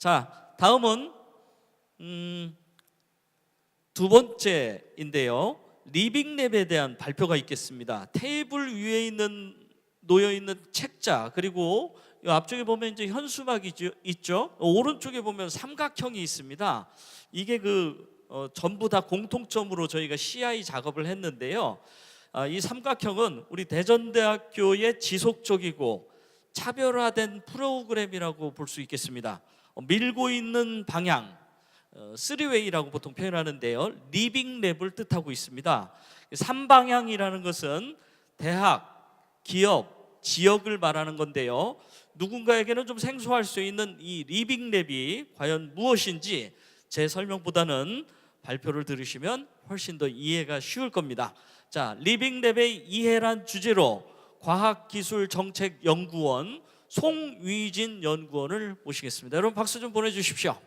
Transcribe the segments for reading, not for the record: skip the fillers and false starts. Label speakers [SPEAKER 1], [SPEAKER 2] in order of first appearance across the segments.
[SPEAKER 1] 자, 다음은 두 번째인데요. 리빙랩에 대한 발표가 있겠습니다. 테이블 위에 놓여 있는 책자, 그리고 이 앞쪽에 보면 이제 현수막이 있죠. 오른쪽에 보면 삼각형이 있습니다. 이게 전부 다 공통점으로 저희가 CI 작업을 했는데요. 이 삼각형은 우리 대전대학교의 지속적이고 차별화된 프로그램이라고 볼 수 있겠습니다. 밀고 있는 방향, 쓰리웨이라고 보통 표현하는데요. 리빙랩을 뜻하고 있습니다. 3방향이라는 것은 대학, 기업, 지역을 말하는 건데요. 누군가에게는 좀 생소할 수 있는 이 리빙랩이 과연 무엇인지 제 설명보다는 발표를 들으시면 훨씬 더 이해가 쉬울 겁니다. 자, 리빙랩의 이해란 주제로 과학기술정책연구원 송위진 연구원을 모시겠습니다. 여러분 박수 좀 보내주십시오.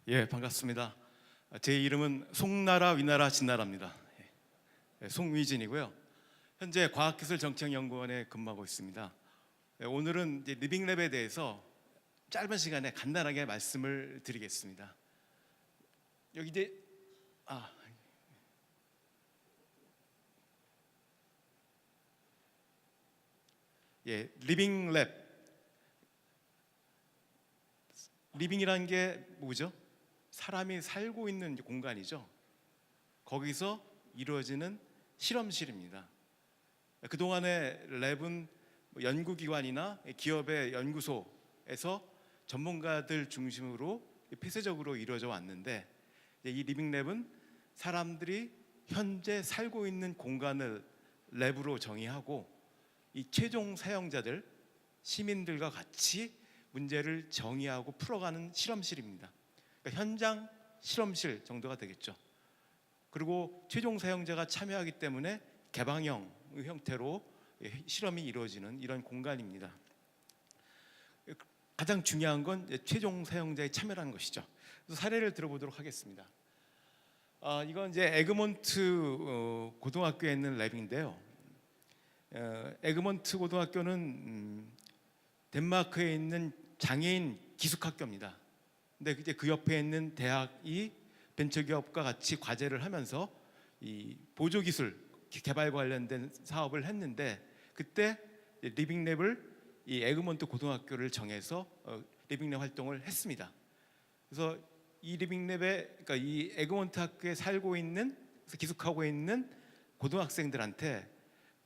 [SPEAKER 2] 예, 반갑습니다. 제 이름은 송나라 위나라 진나라입니다. 송위진이고요. 현재 과학기술정책연구원에 근무하고 있습니다. 오늘은 이제 리빙랩에 대해서 짧은 시간에 간단하게 말씀을 드리겠습니다. 여기 이제 리빙랩. 리빙이라는 게 뭐죠? 사람이 살고 있는 공간이죠. 거기서 이루어지는 실험실입니다. 그동안의 랩은 연구기관이나 기업의 연구소에서 전문가들 중심으로 폐쇄적으로 이루어져 왔는데, 이 리빙랩은 사람들이 현재 살고 있는 공간을 랩으로 정의하고 이 최종 사용자들, 시민들과 같이 문제를 정의하고 풀어가는 실험실입니다. 그러니까 현장 실험실 정도가 되겠죠. 그리고 최종 사용자가 참여하기 때문에 개방형 형태로 실험이 이루어지는 이런 공간입니다. 가장 중요한 건 최종 사용자의 참여라는 것이죠. 그래서 사례를 들어보도록 하겠습니다. 이건 이제 에그몬트 고등학교에 있는 랩인데요. 에그몬트 고등학교는 덴마크에 있는 장애인 기숙학교입니다. 근데 이제 그 옆에 있는 대학이 벤처기업과 같이 과제를 하면서 이 보조기술 개발 관련된 사업을 했는데, 그때 리빙랩을 이 에그몬트 고등학교를 정해서 리빙랩 활동을 했습니다. 그래서 이 리빙랩에, 그러니까 이 에그몬트 학교에 살고 있는, 기숙하고 있는 고등학생들한테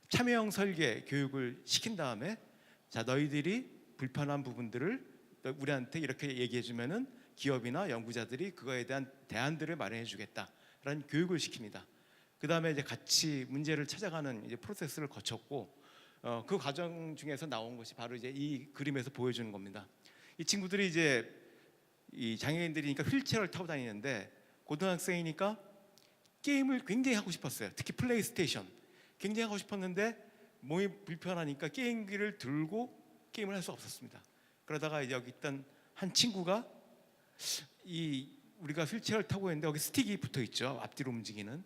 [SPEAKER 2] 참여형 설계 교육을 시킨 다음에, 자, 너희들이 불편한 부분들을 우리한테 이렇게 얘기해 주면은 기업이나 연구자들이 그거에 대한 대안들을 마련해 주겠다라는 교육을 시킵니다. 그 다음에 이제 같이 문제를 찾아가는 이제 프로세스를 거쳤고, 그 과정 중에서 나온 것이 바로 이제 이 그림에서 보여주는 겁니다. 이 친구들이 이제 이 장애인들이니까 휠체어를 타고 다니는데, 고등학생이니까 게임을 굉장히 하고 싶었어요. 특히 플레이스테이션 굉장히 하고 싶었는데 몸이 불편하니까 게임기를 들고 게임을 할 수 없었습니다. 그러다가 이제 여기 있던 한 친구가 우리가 휠체어를 타고 있는데 여기 스틱이 붙어 있죠. 앞뒤로 움직이는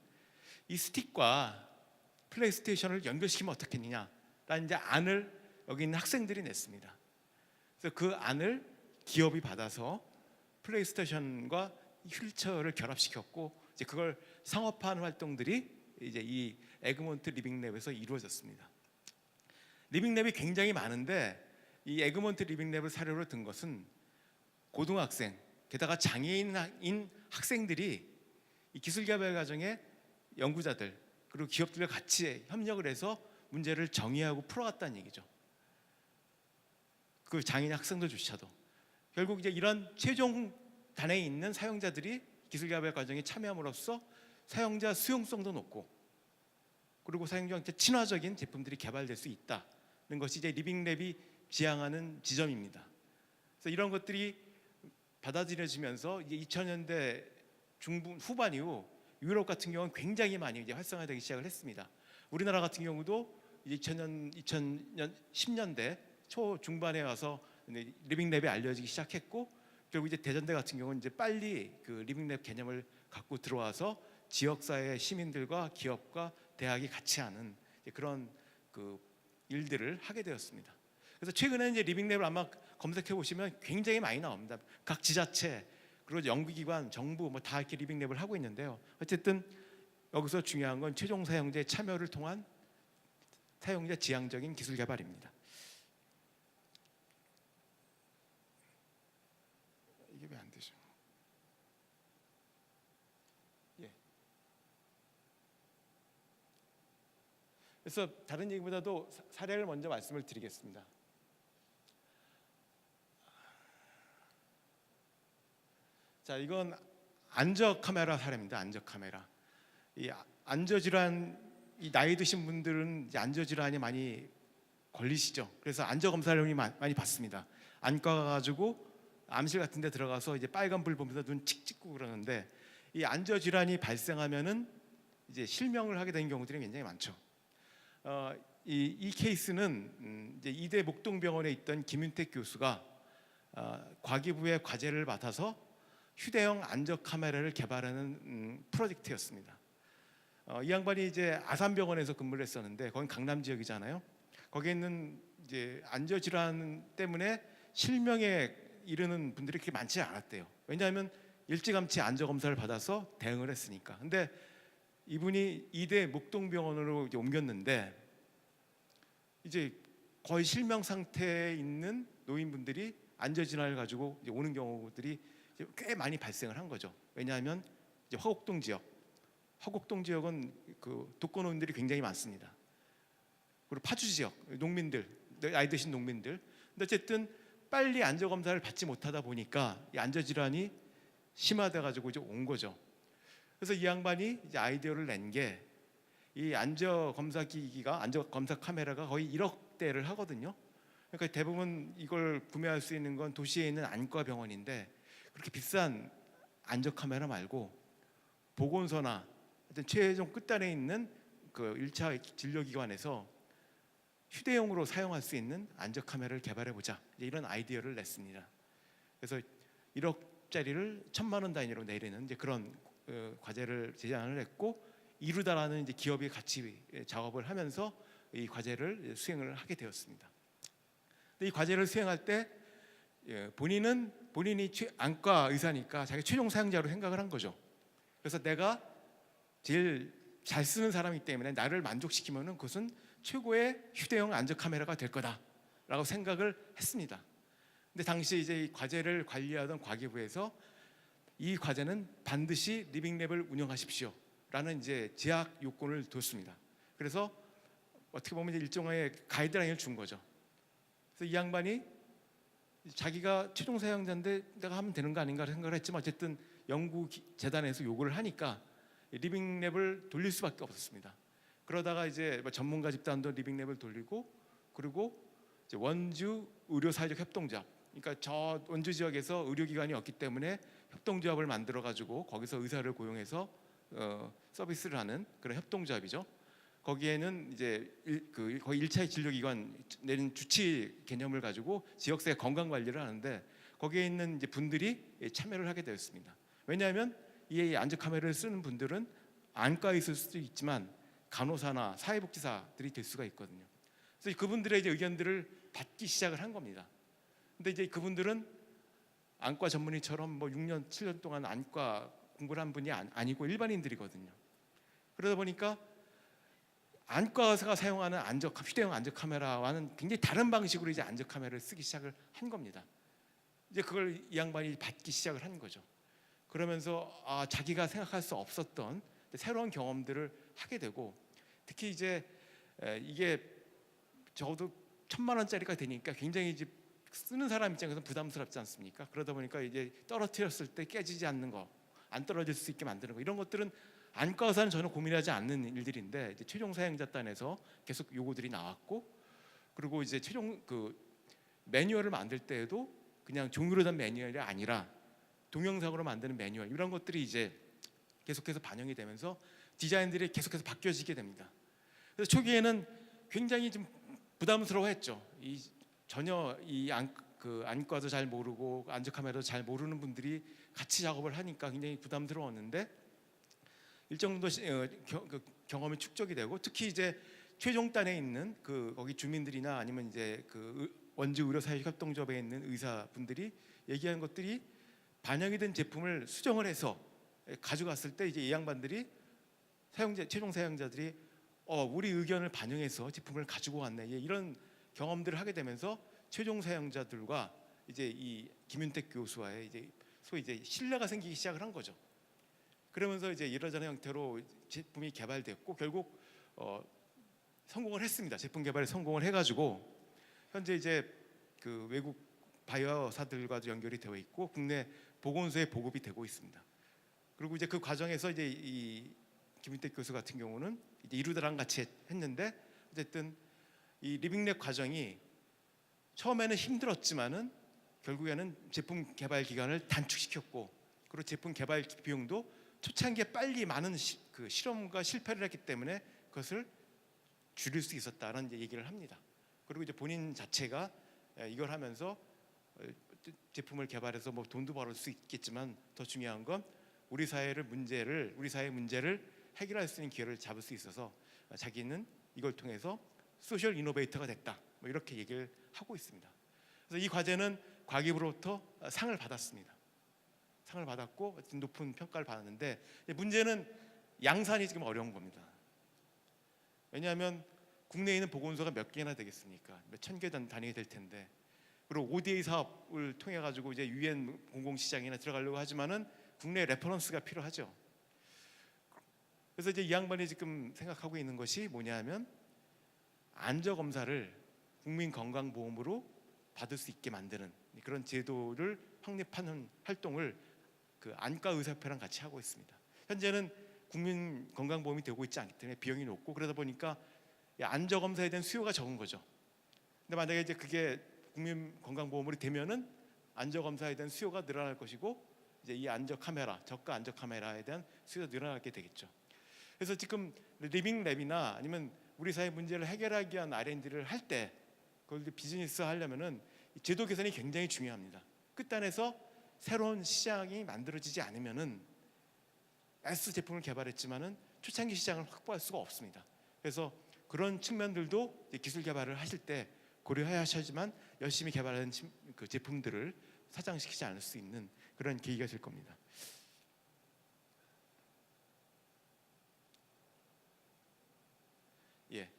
[SPEAKER 2] 이 스틱과 플레이스테이션을 연결시키면 어떻겠느냐라는 이제 안을 여기 있는 학생들이 냈습니다. 그래서 그 안을 기업이 받아서 플레이스테이션과 휠체어를 결합시켰고, 이제 그걸 상업화하는 활동들이 이제 이 에그몬트 리빙랩에서 이루어졌습니다. 리빙랩이 굉장히 많은데, 이 에그몬트 리빙랩을 사례로 든 것은 고등학생, 게다가 장애인인 학생들이 이 기술개발 과정에 연구자들 그리고 기업들과 같이 협력을 해서 문제를 정의하고 풀어갔다는 얘기죠. 그 장애인 학생들조차도 결국 이제 이런 최종 단에 있는 사용자들이 기술개발 과정에 참여함으로써 사용자 수용성도 높고, 그리고 사용자한테 친화적인 제품들이 개발될 수 있다는 것이 이제 리빙랩이 지향하는 지점입니다. 그래서 이런 것들이 받아들여지면서 이제 2000년대 중반 후반 이후 유럽 같은 경우는 굉장히 많이 이제 활성화되기 시작을 했습니다. 우리나라 같은 경우도 이제 2010년대 초 중반에 와서 리빙랩이 알려지기 시작했고, 결국 이제 대전대 같은 경우는 이제 빨리 그 리빙랩 개념을 갖고 들어와서 지역사회 시민들과 기업과 대학이 같이 하는 그런 그 일들을 하게 되었습니다. 그래서 최근에 이제 리빙랩을 아마 검색해 보시면 굉장히 많이 나옵니다. 각 지자체 그리고 연구기관, 정부 뭐 다 이렇게 리빙랩을 하고 있는데요. 어쨌든 여기서 중요한 건 최종 사용자의 참여를 통한 사용자 지향적인 기술 개발입니다. 이게 왜 안 되죠? 예. 그래서 다른 얘기보다도 사례를 먼저 말씀을 드리겠습니다. 자, 이건 안저 카메라 사례입니다. 안저 카메라. 이 안저 질환, 이 나이 드신 분들은 이제 안저 질환이 많이 걸리시죠. 그래서 안저 검사를 많이 받습니다. 안과 가가지고 암실 같은 데 들어가서 이제 빨간 불 보면서 눈 칙 찍고 그러는데, 이 안저 질환이 발생하면은 이제 실명을 하게 되는 경우들이 굉장히 많죠. 이 케이스는 이제 이대 목동병원에 있던 김윤택 교수가 과기부의 과제를 맡아서 휴대용 안저 카메라를 개발하는 프로젝트였습니다. 이 양반이 이제 아산병원에서 근무를 했었는데, 거긴 강남 지역이잖아요. 거기에 있는 이제 안저 질환 때문에 실명에 이르는 분들이 그렇게 많지 않았대요. 왜냐하면 일찌감치 안저 검사를 받아서 대응을 했으니까. 근데 이분이 이대 목동병원으로 이제 옮겼는데, 이제 거의 실명 상태에 있는 노인분들이 안저 질환을 가지고 이제 오는 경우들이 이제 꽤 많이 발생을 한 거죠. 왜냐하면 이제 화곡동 지역은 그 독거노인들이 굉장히 많습니다. 그리고 파주 지역 농민들, 나이 드신 농민들. 근데 어쨌든 빨리 안저 검사를 받지 못하다 보니까 이 안저 질환이 심화돼 가지고 이제 온 거죠. 그래서 이 양반이 이제 아이디어를 낸 게, 이 안저 검사 기기가, 안저 검사 카메라가 거의 1억대를 하거든요. 그러니까 대부분 이걸 구매할 수 있는 건 도시에 있는 안과 병원인데, 그렇게 비싼 안저 카메라 말고 보건소나 어떤 최종 끝단에 있는 그 1차 진료기관에서 휴대용으로 사용할 수 있는 안저 카메라를 개발해 보자, 이런 아이디어를 냈습니다. 그래서 1억짜리를 1,000만 원 단위로 내리는 이제 그런 과제를 제안을 했고, 이루다라는 이제 기업이 같이 작업을 하면서 이 과제를 수행을 하게 되었습니다. 근데 이 과제를 수행할 때 본인이 안과 의사니까 자기 최종 사용자로 생각을 한 거죠. 그래서 내가 제일 잘 쓰는 사람이기 때문에 나를 만족시키면은 그것은 최고의 휴대용 안저 카메라가 될 거다라고 생각을 했습니다. 근데 당시 이제 이 과제를 관리하던 과기부에서 이 과제는 반드시 리빙랩을 운영하십시오라는 이제 제약 요건을 뒀습니다. 그래서 어떻게 보면 이제 일종의 가이드라인을 준 거죠. 그래서 이 양반이 자기가 최종 사용자인데 내가 하면 되는 거 아닌가 생각을 했지만, 어쨌든 연구재단에서 요구를 하니까 리빙랩을 돌릴 수밖에 없었습니다. 그러다가 이제 전문가 집단도 리빙랩을 돌리고, 그리고 이제 원주 의료사회적 협동조합, 그러니까 저 원주 지역에서 의료기관이 없기 때문에 협동조합을 만들어 가지고 거기서 의사를 고용해서 서비스를 하는 그런 협동조합이죠. 거기에는 이제 거의 1차 진료기관 내는 주치 개념을 가지고 지역사회 건강 관리를 하는데, 거기에 있는 이제 분들이 참여를 하게 되었습니다. 왜냐하면 이 안저 카메라를 쓰는 분들은 안과에 있을 수도 있지만 간호사나 사회복지사들이 될 수가 있거든요. 그래서 그분들의 이제 의견들을 받기 시작을 한 겁니다. 근데 이제 그분들은 안과 전문의처럼 뭐 6년, 7년 동안 안과 공부를 한 분이 아니고 일반인들이거든요. 그러다 보니까 안과 의사가 사용하는 휴대용 안저 카메라와는 굉장히 다른 방식으로 이제 안저 카메라를 쓰기 시작을 한 겁니다. 이제 그걸 이 양반이 받기 시작을 한 거죠. 그러면서 자기가 생각할 수 없었던 새로운 경험들을 하게 되고, 특히 이제 이게 적어도 1,000만 원짜리가 되니까 굉장히 이제 쓰는 사람 입장에서 부담스럽지 않습니까? 그러다 보니까 이제 떨어뜨렸을 때 깨지지 않는 거, 안 떨어질 수 있게 만드는 거, 이런 것들은 안과 의사는 전혀 고민하지 않는 일들인데, 이제 최종 사용자단에서 계속 요구들이 나왔고, 그리고 이제 최종 그 매뉴얼을 만들 때에도 그냥 종이로 된 매뉴얼이 아니라 동영상으로 만드는 매뉴얼, 이런 것들이 이제 계속해서 반영이 되면서 디자인들이 계속해서 바뀌어지게 됩니다. 그래서 초기에는 굉장히 좀 부담스러워했죠. 전혀 안과도 잘 모르고 안저 카메라도 잘 모르는 분들이 같이 작업을 하니까 굉장히 부담스러웠는데, 일정 정도 경험이 축적이 되고, 특히 이제 최종단에 있는 거기 주민들이나 아니면 이제 원주 의료사회협동조합에 있는 의사분들이 얘기한 것들이 반영이 된 제품을 수정을 해서 가져갔을 때 이제 이 양반들이 최종 사용자들이 우리 의견을 반영해서 제품을 가지고 왔네, 이런 경험들을 하게 되면서 최종 사용자들과 이제 이 김윤택 교수와의 이제 소위 이제 신뢰가 생기기 시작을 한 거죠. 그러면서 이제 이러저런 형태로 제품이 개발됐고 결국 성공을 했습니다. 제품 개발에 성공을 해가지고 현재 이제 그 외국 바이오사들과도 연결이 되어 있고 국내 보건소에 보급이 되고 있습니다. 그리고 이제 그 과정에서 이제 이 김윤택 교수 같은 경우는 이제 이루다랑 같이 했는데, 어쨌든 이 리빙랩 과정이 처음에는 힘들었지만은 결국에는 제품 개발 기간을 단축시켰고, 그리고 제품 개발 비용도 초창기에 빨리 많은 실험과 실패를 했기 때문에 그것을 줄일 수 있었다는 이제 얘기를 합니다. 그리고 이제 본인 자체가 이걸 하면서 제품을 개발해서 뭐 돈도 벌을 수 있겠지만 더 중요한 건 우리 사회의 문제를 해결할 수 있는 기회를 잡을 수 있어서 자기는 이걸 통해서 소셜 이노베이터가 됐다, 뭐 이렇게 얘기를 하고 있습니다. 그래서 이 과제는 과기부로부터 상을 받았습니다. 상을 받았고 높은 평가를 받았는데, 문제는 양산이 지금 어려운 겁니다. 왜냐하면 국내에 있는 보건소가 몇 개나 되겠습니까? 몇 천 개 단위가 될 텐데, 그리고 ODA 사업을 통해 가지고 이제 유엔 공공시장이나 들어가려고 하지만은 국내 레퍼런스가 필요하죠. 그래서 이제 이 양반이 지금 생각하고 있는 것이 뭐냐면 안저 검사를 국민건강보험으로 받을 수 있게 만드는 그런 제도를 확립하는 활동을 안과의사협회랑 같이 하고 있습니다. 현재는 국민건강보험이 되고 있지 않기 때문에 비용이 높고, 그러다 보니까 안저 검사에 대한 수요가 적은 거죠. 근데 만약에 이제 그게 국민건강보험으로 되면은 안저 검사에 대한 수요가 늘어날 것이고, 이제 이 안저 카메라, 저가 안저 카메라에 대한 수요가 늘어나게 되겠죠. 그래서 지금 리빙랩이나 아니면 우리 사회 문제를 해결하기 위한 R&D를 할 때 그걸 비즈니스 하려면은 제도 개선이 굉장히 중요합니다. 끝단에서 새로운 시장이 만들어지지 않으면은 S 제품을 개발했지만은 초창기 시장을 확보할 수가 없습니다. 그래서 그런 측면들도 기술 개발을 하실 때 고려하셔야지만 열심히 개발한 그 제품들을 사장시키지 않을 수 있는 그런 계기가 될 겁니다. 예,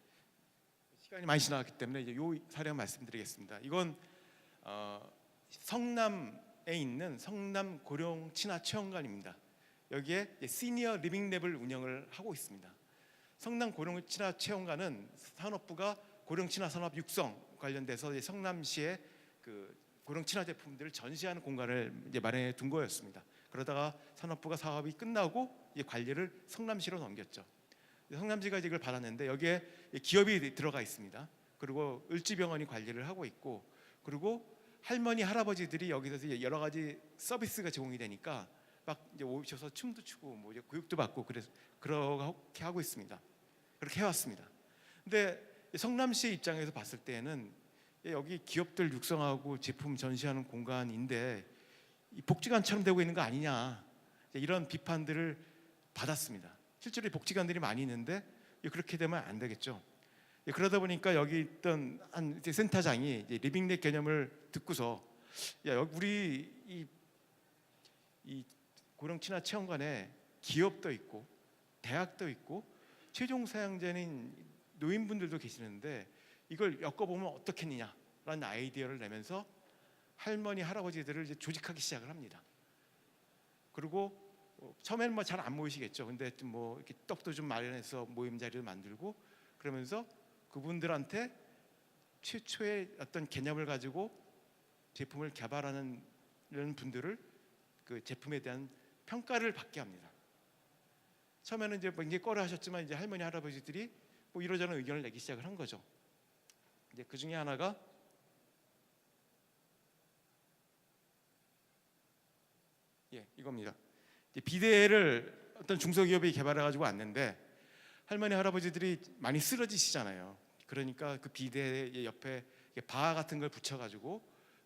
[SPEAKER 2] 시간이 많이 지나갔기 때문에 이제 요 사례만 말씀드리겠습니다. 이건 성남에 있는 성남 고령 친화 체험관입니다. 여기에 시니어 리빙랩을 운영을 하고 있습니다. 성남 고령 친화 체험관은 산업부가 고령 친화 산업 육성 관련돼서 성남시에 그 고령 친화 제품들을 전시하는 공간을 이제 마련해 둔 거였습니다. 그러다가 산업부가 사업이 끝나고 이제 관리를 성남시로 넘겼죠. 성남시가 이걸 받았는데 여기에 기업이 들어가 있습니다. 그리고 을지병원이 관리를 하고 있고, 그리고 할머니 할아버지들이 여기서 여러 가지 서비스가 제공이 되니까 막 이제 오셔서 춤도 추고 뭐 이제 교육도 받고 그래서 그렇게 하고 있습니다. 그렇게 해왔습니다. 근데 성남시 입장에서 봤을 때는 여기 기업들 육성하고 제품 전시하는 공간인데 이 복지관처럼 되고 있는 거 아니냐, 이런 비판들을 받았습니다. 실제로 복지관들이 많이 있는데 그렇게 되면 안 되겠죠. 그러다 보니까 여기 있던 한 센터장이 리빙랩 개념을 듣고서 우리 이 고령 친화 체험관에 기업도 있고 대학도 있고 최종 사용자인 노인분들도 계시는데 이걸 엮어보면 어떻겠느냐라는 아이디어를 내면서 할머니 할아버지들을 이제 조직하기 시작을 합니다. 그리고 처음에는 뭐 잘 안 모이시겠죠. 근데 좀 뭐 이렇게 떡도 좀 마련해서 모임 자리를 만들고 그러면서 그분들한테 최초의 어떤 개념을 가지고 제품을 개발하는 분들을 그 제품에 대한 평가를 받게 합니다. 처음에는 이제 굉장히 꺼려하셨지만 이제 할머니 할아버지들이 뭐 이러저런 의견을 내기 시작을 한 거죠. 이제 그 중에 하나가 이겁니다. 비데를 어떤 중소기업이 개발해가지고 왔는데 할머니 할아버지들이 많이 쓰러지시잖아요. 그러니까 그 비데 옆에 바 같은 걸 붙여가지고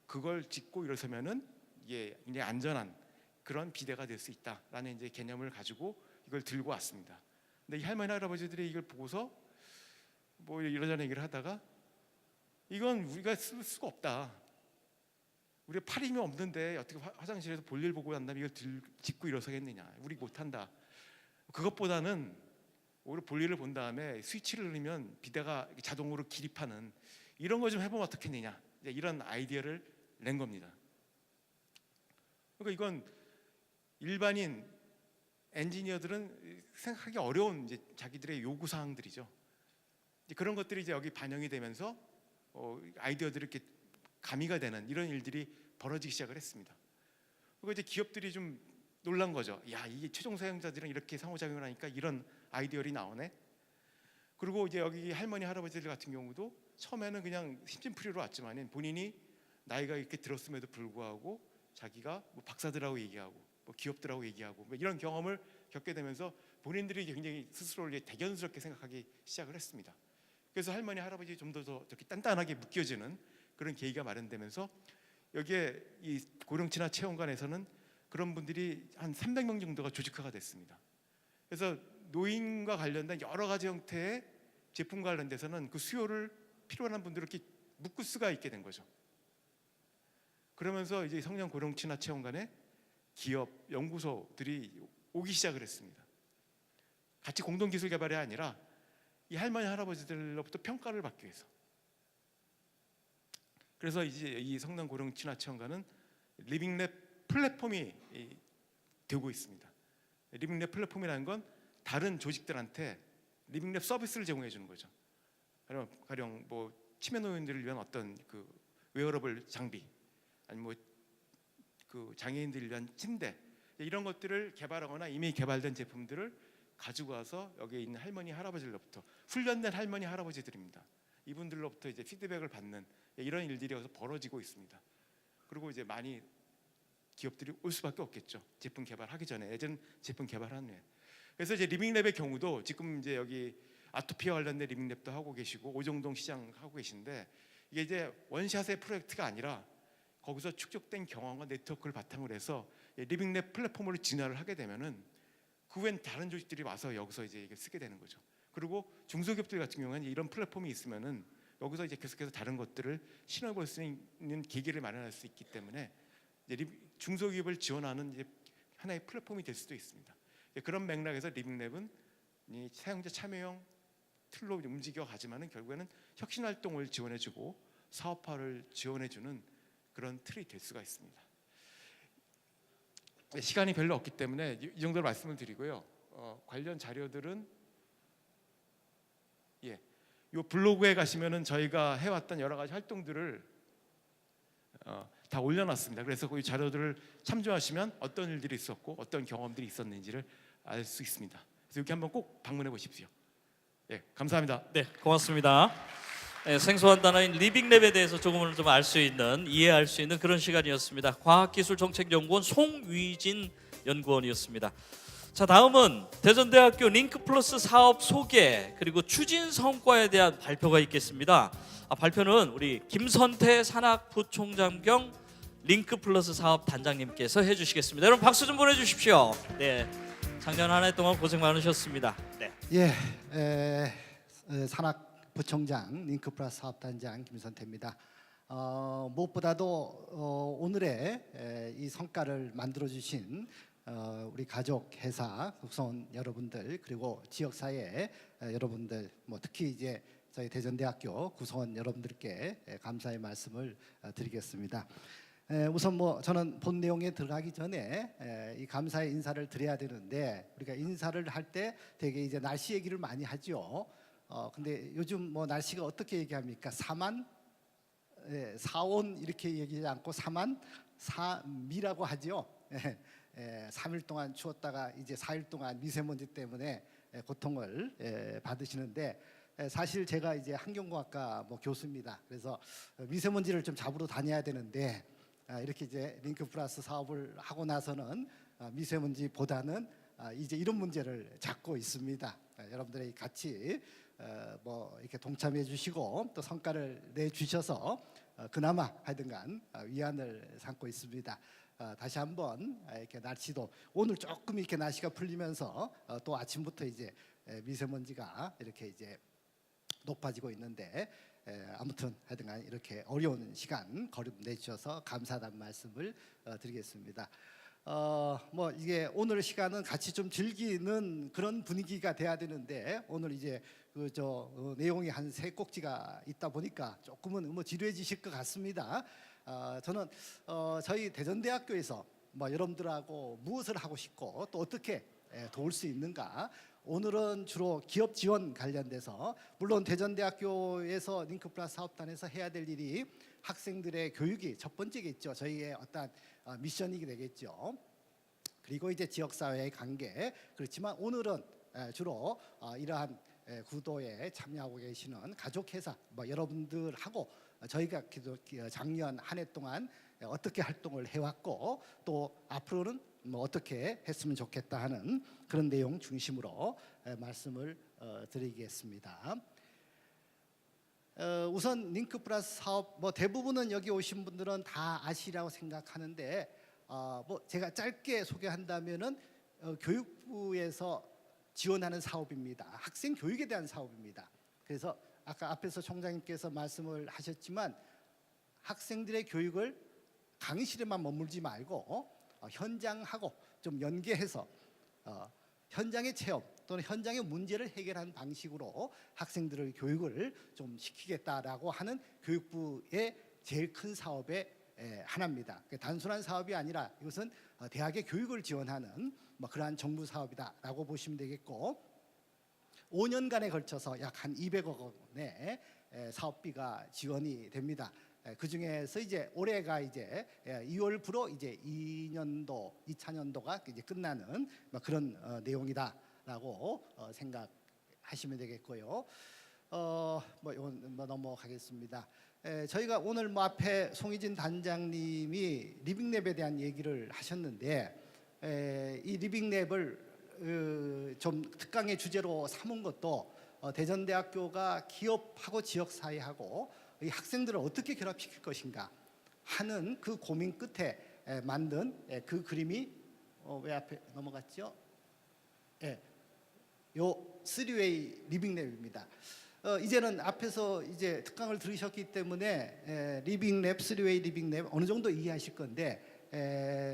[SPEAKER 2] 그걸 짚고 일어서면은 이게 굉장히 안전한 그런 비데가 될 수 있다라는 이제 개념을 가지고 이걸 들고 왔습니다. 근데 이 할머니 할아버지들이 이걸 보고서 뭐 이러저런 얘기를 하다가 이건 우리가 쓸 수가 없다. 우리 팔 힘이 없는데 어떻게 화장실에서 볼일 보고 난 다음에 이걸 짚고 일어서겠느냐. 우리 못한다. 그것보다는 오히려 볼일을 본 다음에 스위치를 누르면 비데가 자동으로 기립하는 이런 거 좀 해보면 어떻겠느냐. 이런 아이디어를 낸 겁니다. 그러니까 이건 일반인 엔지니어들은 생각하기 어려운 이제 자기들의 요구 사항들이죠. 그런 것들이 이제 여기 반영이 되면서 아이디어들이 이렇게 가미가 되는 이런 일들이 벌어지기 시작을 했습니다. 그리고 이제 기업들이 좀 놀란 거죠. 야, 이게 최종 사용자들이랑 이렇게 상호작용을 하니까 이런 아이디어들이 나오네. 그리고 이제 여기 할머니 할아버지들 같은 경우도 처음에는 그냥 심심풀이로 왔지만 본인이 나이가 이렇게 들었음에도 불구하고 자기가 뭐 박사들하고 얘기하고 뭐 기업들하고 얘기하고 뭐 이런 경험을 겪게 되면서 본인들이 굉장히 스스로를 대견스럽게 생각하기 시작을 했습니다. 그래서 할머니 할아버지 좀 더 이렇게 단단하게 묶여지는 그런 계기가 마련되면서 여기에 이 고령친화 체험관에서는 그런 분들이 한 300명 정도가 조직화가 됐습니다. 그래서 노인과 관련된 여러 가지 형태의 제품 관련돼서는 그 수요를 필요한 분들을 이렇게 묶을 수가 있게 된 거죠. 그러면서 이제 성령 고령친화 체험관에 기업, 연구소들이 오기 시작을 했습니다. 같이 공동 기술 개발이 아니라 이 할머니 할아버지들로부터 평가를 받기 위해서. 그래서 이제 이 성령 고령친화 체험관은 리빙랩 플랫폼이 되고 있습니다. 리빙랩 플랫폼이라는 건 다른 조직들한테 리빙랩 서비스를 제공해 주는 거죠. 가령 뭐 치매 노인들을 위한 어떤 그 웨어러블 장비, 아니면 뭐 그 장애인들을 위한 침대 이런 것들을 개발하거나 이미 개발된 제품들을 가지고 와서 여기에 있는 할머니 할아버지들로부터 훈련된 할머니 할아버지들입니다. 이분들로부터 이제 피드백을 받는 이런 일들이 여기서 벌어지고 있습니다. 그리고 이제 많이 기업들이 올 수밖에 없겠죠. 제품 개발하기 전에 예전 제품 개발한 후에. 그래서 이제 리빙랩의 경우도 지금 이제 여기 아토피와 관련된 리빙랩도 하고 계시고 오정동 시장 하고 계신데 이게 이제 원샷의 프로젝트가 아니라 거기서 축적된 경험과 네트워크를 바탕으로 해서 리빙랩 플랫폼으로 진화를 하게 되면은 그 후엔 다른 조직들이 와서 여기서 이제 이걸 쓰게 되는 거죠. 그리고 중소기업들 같은 경우는 이런 플랫폼이 있으면은 여기서 이제 계속해서 다른 것들을 시너볼 수 있는 계기를 마련할 수 있기 때문에 이제 중소기업을 지원하는 이제 하나의 플랫폼이 될 수도 있습니다. 그런 맥락에서 리빙랩은 이 사용자 참여형 틀로 움직여 가지만은 결국에는 혁신 활동을 지원해주고 사업화를 지원해주는 그런 틀이 될 수가 있습니다. 시간이 별로 없기 때문에 이 정도로 말씀을 드리고요. 관련 자료들은 이 블로그에 가시면은 저희가 해왔던 여러 가지 활동들을 다 올려놨습니다. 그래서 그 자료들을 참조하시면 어떤 일들이 있었고 어떤 경험들이 있었는지를 알 수 있습니다. 그래서 여기 한번 꼭 방문해 보십시오. 감사합니다.
[SPEAKER 1] 네, 고맙습니다. 생소한 단어인 리빙랩에 대해서 조금은 좀 알 수 있는, 이해할 수 있는 그런 시간이었습니다. 과학기술정책연구원 송위진 연구원이었습니다. 자, 다음은 대전대학교 링크플러스 사업 소개 그리고 추진 성과에 대한 발표가 있겠습니다. 발표는 우리 김선태 산학부총장 겸 링크플러스 사업 단장님께서 해주시겠습니다. 여러분 박수 좀 보내주십시오. 네, 작년 한 해 동안 고생 많으셨습니다. 네.
[SPEAKER 3] 산학부총장 링크플러스 사업단장 김선태입니다. 무엇보다도 오늘의 이 성과를 만들어주신 우리 가족, 회사, 구성원 여러분들 그리고 지역사회 여러분들, 특히 이제 저희 대전대학교 구성원 여러분들께 감사의 말씀을 드리겠습니다. 우선 저는 본 내용에 들어가기 전에 이 감사의 인사를 드려야 되는데 우리가 인사를 할 때 되게 이제 날씨 얘기를 많이 하죠. 근데 요즘 날씨가 어떻게 얘기합니까? 사만, 사온 이렇게 얘기하지 않고 사만, 사미라고 하죠. 3일 동안 추웠다가 이제 4일 동안 미세먼지 때문에 고통을 받으시는데 사실 제가 이제 환경공학과 교수입니다. 그래서 미세먼지를 좀 잡으러 다녀야 되는데 이렇게 이제 링크플러스 사업을 하고 나서는 미세먼지보다는 이제 이런 문제를 잡고 있습니다. 여러분들이 같이 이렇게 동참해 주시고 또 성과를 내 주셔서 그나마 하여튼간 위안을 삼고 있습니다. 다시 한번 이렇게 날씨도 오늘 조금 이렇게 날씨가 풀리면서 또 아침부터 이제 미세먼지가 이렇게 이제 높아지고 있는데 아무튼 하여튼간 이렇게 어려운 시간 거름 내주셔서 감사하다는 말씀을 드리겠습니다. 뭐 이게 오늘 시간은 같이 좀 즐기는 그런 분위기가 돼야 되는데 오늘 이제 내용이 한 세 꼭지가 있다 보니까 조금은 뭐 지루해지실 것 같습니다. 저는 저희 대전대학교에서 뭐 여러분들하고 무엇을 하고 싶고 또 어떻게 도울 수 있는가. 오늘은 주로 기업 지원 관련돼서 물론 대전대학교에서 링크플러스 사업단에서 해야 될 일이 학생들의 교육이 첫 번째겠죠. 저희의 어떤 미션이 되겠죠. 그리고 이제 지역사회의 관계. 그렇지만 오늘은 주로 이러한 구도에 참여하고 계시는 가족회사 뭐 여러분들하고 저희가 작년 한 해 동안 어떻게 활동을 해왔고 또 앞으로는 뭐 어떻게 했으면 좋겠다 하는 그런 내용 중심으로 말씀을 드리겠습니다. 우선 링크플러스 사업 뭐 대부분은 여기 오신 분들은 다 아시라고 생각하는데 뭐 제가 짧게 소개한다면은 교육부에서 지원하는 사업입니다. 학생 교육에 대한 사업입니다. 그래서 아까 앞에서 총장님께서 말씀을 하셨지만 학생들의 교육을 강의실에만 머물지 말고 현장하고 좀 연계해서 현장의 체험 또는 현장의 문제를 해결하는 방식으로 학생들의 교육을 좀 시키겠다라고 하는 교육부의 제일 큰 사업의 하나입니다. 단순한 사업이 아니라 이것은 대학의 교육을 지원하는 뭐 그러한 정부 사업이다라고 보시면 되겠고 5년간에 걸쳐서 약 한 200억 원의 사업비가 지원이 됩니다. 그 중에서 이제 올해가 이제 2월부로 이제 2차년도가 이제 끝나는 뭐 그런 내용이다라고 생각하시면 되겠고요. 뭐 이건 뭐 넘어가겠습니다. 저희가 오늘 뭐 앞에 송희진 단장님이 리빙랩에 대한 얘기를 하셨는데 이 리빙랩을 좀 특강의 주제로 삼은 것도 대전대학교가 기업하고 지역사회하고 이 학생들을 어떻게 결합시킬 것인가 하는 그 고민 끝에 만든 그 그림이 왜 앞에 넘어갔죠? 요 3웨이 리빙랩입니다. 이제는 앞에서 이제 특강을 들으셨기 때문에 리빙랩, 3웨이 리빙랩 어느 정도 이해하실 건데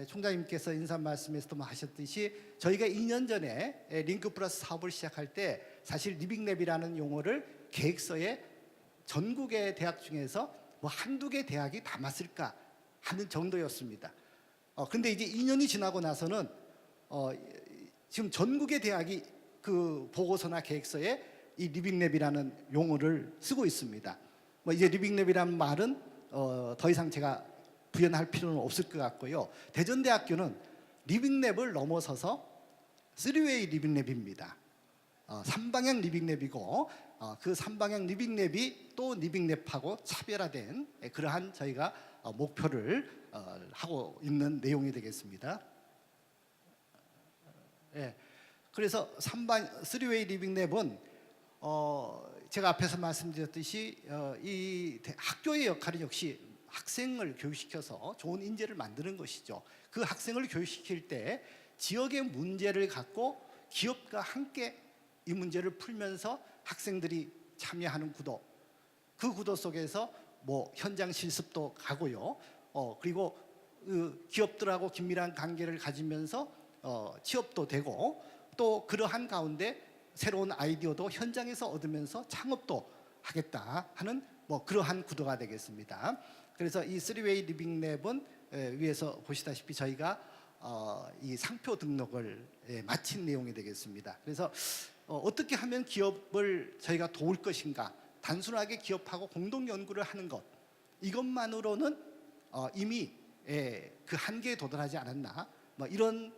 [SPEAKER 3] 총장님께서 인사 말씀에서도 하셨듯이 저희가 2년 전에 링크플러스 사업을 시작할 때 사실 리빙랩이라는 용어를 계획서에 전국의 대학 중에서 뭐 한두 개 대학이 담았을까 하는 정도였습니다. 근데 이제 2년이 지나고 나서는 지금 전국의 대학이 그 보고서나 계획서에 이 리빙랩이라는 용어를 쓰고 있습니다. 뭐 이제 리빙랩이라는 말은 더 이상 제가 부연할 필요는 없을 것 같고요. 대전대학교는 리빙랩을 넘어서서 3웨이 리빙랩입니다. 3방향 리빙랩이고 그 3방향 리빙랩이 또 리빙랩하고 차별화된 그러한 저희가 목표를 하고 있는 내용이 되겠습니다. 그래서 3웨이 리빙랩은 제가 앞에서 말씀드렸듯이 이 학교의 역할은 역시 학생을 교육시켜서 좋은 인재를 만드는 것이죠. 그 학생을 교육시킬 때 지역의 문제를 갖고 기업과 함께 이 문제를 풀면서 학생들이 참여하는 구도, 그 구도 속에서 뭐 현장 실습도 가고요. 그리고 기업들하고 긴밀한 관계를 가지면서 취업도 되고 또 그러한 가운데 새로운 아이디어도 현장에서 얻으면서 창업도 하겠다 하는 뭐 그러한 구도가 되겠습니다. 그래서 이 3웨이 리빙랩은 위에서 보시다시피 저희가 이 상표 등록을 마친 내용이 되겠습니다. 그래서 어떻게 하면 기업을 저희가 도울 것인가, 단순하게 기업하고 공동 연구를 하는 것 이것만으로는 이미 그 한계에 도달하지 않았나, 뭐 이런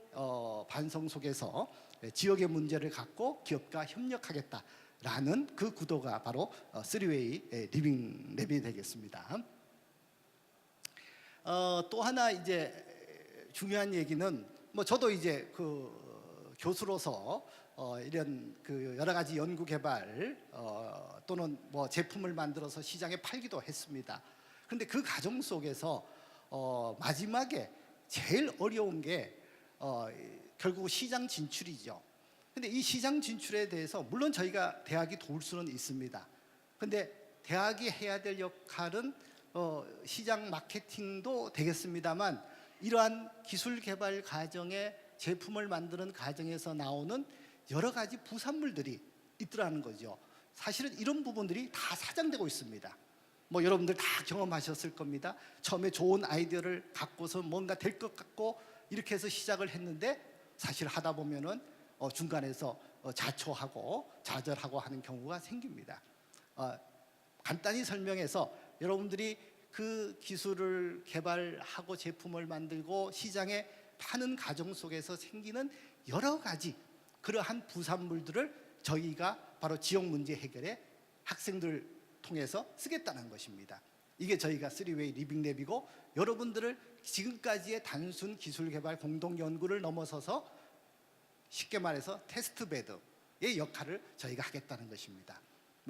[SPEAKER 3] 반성 속에서 지역의 문제를 갖고 기업과 협력하겠다라는 그 구도가 바로 3웨이 리빙랩이 되겠습니다. 또 하나 이제 중요한 얘기는 뭐 저도 이제 그 교수로서 이런 그 여러 가지 연구 개발 또는 뭐 제품을 만들어서 시장에 팔기도 했습니다. 그런데 그 과정 속에서 마지막에 제일 어려운 게 결국 시장 진출이죠. 근데 이 시장 진출에 대해서 물론 저희가 대학이 도울 수는 있습니다. 근데 대학이 해야 될 역할은 시장 마케팅도 되겠습니다만 이러한 기술 개발 과정에 제품을 만드는 과정에서 나오는 여러 가지 부산물들이 있더라는 거죠. 사실은 이런 부분들이 다 사장되고 있습니다. 뭐 여러분들 다 경험하셨을 겁니다. 처음에 좋은 아이디어를 갖고서 뭔가 될 것 같고 이렇게 해서 시작을 했는데 사실 하다 보면은 중간에서 자초하고 좌절하고 하는 경우가 생깁니다. 간단히 설명해서 여러분들이 그 기술을 개발하고 제품을 만들고 시장에 파는 과정 속에서 생기는 여러 가지 그러한 부산물들을 저희가 바로 지역 문제 해결에 학생들 통해서 쓰겠다는 것입니다. 이게 저희가 3웨이 리빙랩이고 여러분들을 지금까지의 단순 기술 개발 공동 연구를 넘어서서 쉽게 말해서 테스트베드의 역할을 저희가 하겠다는 것입니다.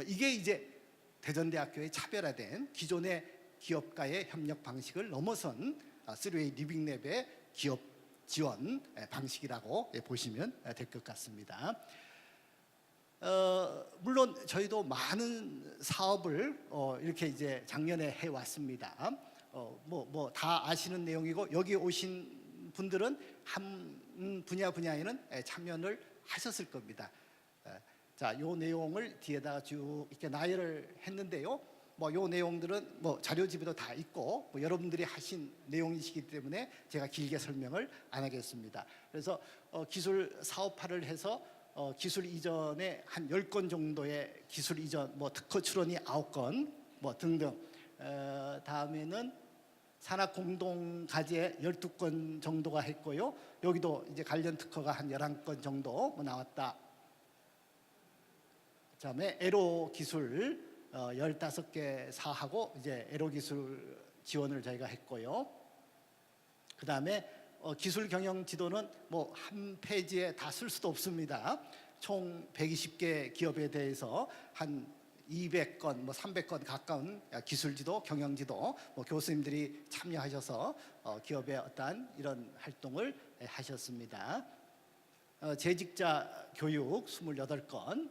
[SPEAKER 3] 이게 이제 대전대학교의 차별화된 기존의 기업과의 협력 방식을 넘어선 3웨이 리빙랩의 기업 지원 방식이라고 보시면 될 것 같습니다. 물론 저희도 많은 사업을 이렇게 이제 작년에 해왔습니다. 뭐 다 아시는 내용이고 여기 오신 분들은 한 분야에는 참여를 하셨을 겁니다. 자, 요 내용을 뒤에다가 쭉 이렇게 나열을 했는데요. 뭐 요 내용들은 뭐 자료집에도 다 있고 뭐 여러분들이 하신 내용이시기 때문에 제가 길게 설명을 안 하겠습니다. 그래서 기술 사업화를 해서 기술 이전에 한 10건 정도의 기술 이전 뭐 특허 출원이 9건 뭐 등등 다음에는 산학 공동 과제 12건 정도가 했고요. 여기도 이제 관련 특허가 한 11건 정도 뭐 나왔다. 그다음에 에로 기술 15개 사하고 이제 에로 기술 지원을 저희가 했고요. 그다음에 기술 경영 지도는 뭐 한 페이지에 다 쓸 수도 없습니다. 총 120개 기업에 대해서 한 200건, 뭐 300건 가까운 기술 지도, 경영 지도, 뭐 교수님들이 참여하셔서 기업의 어떠한 이런 활동을 하셨습니다. 재직자 교육 28건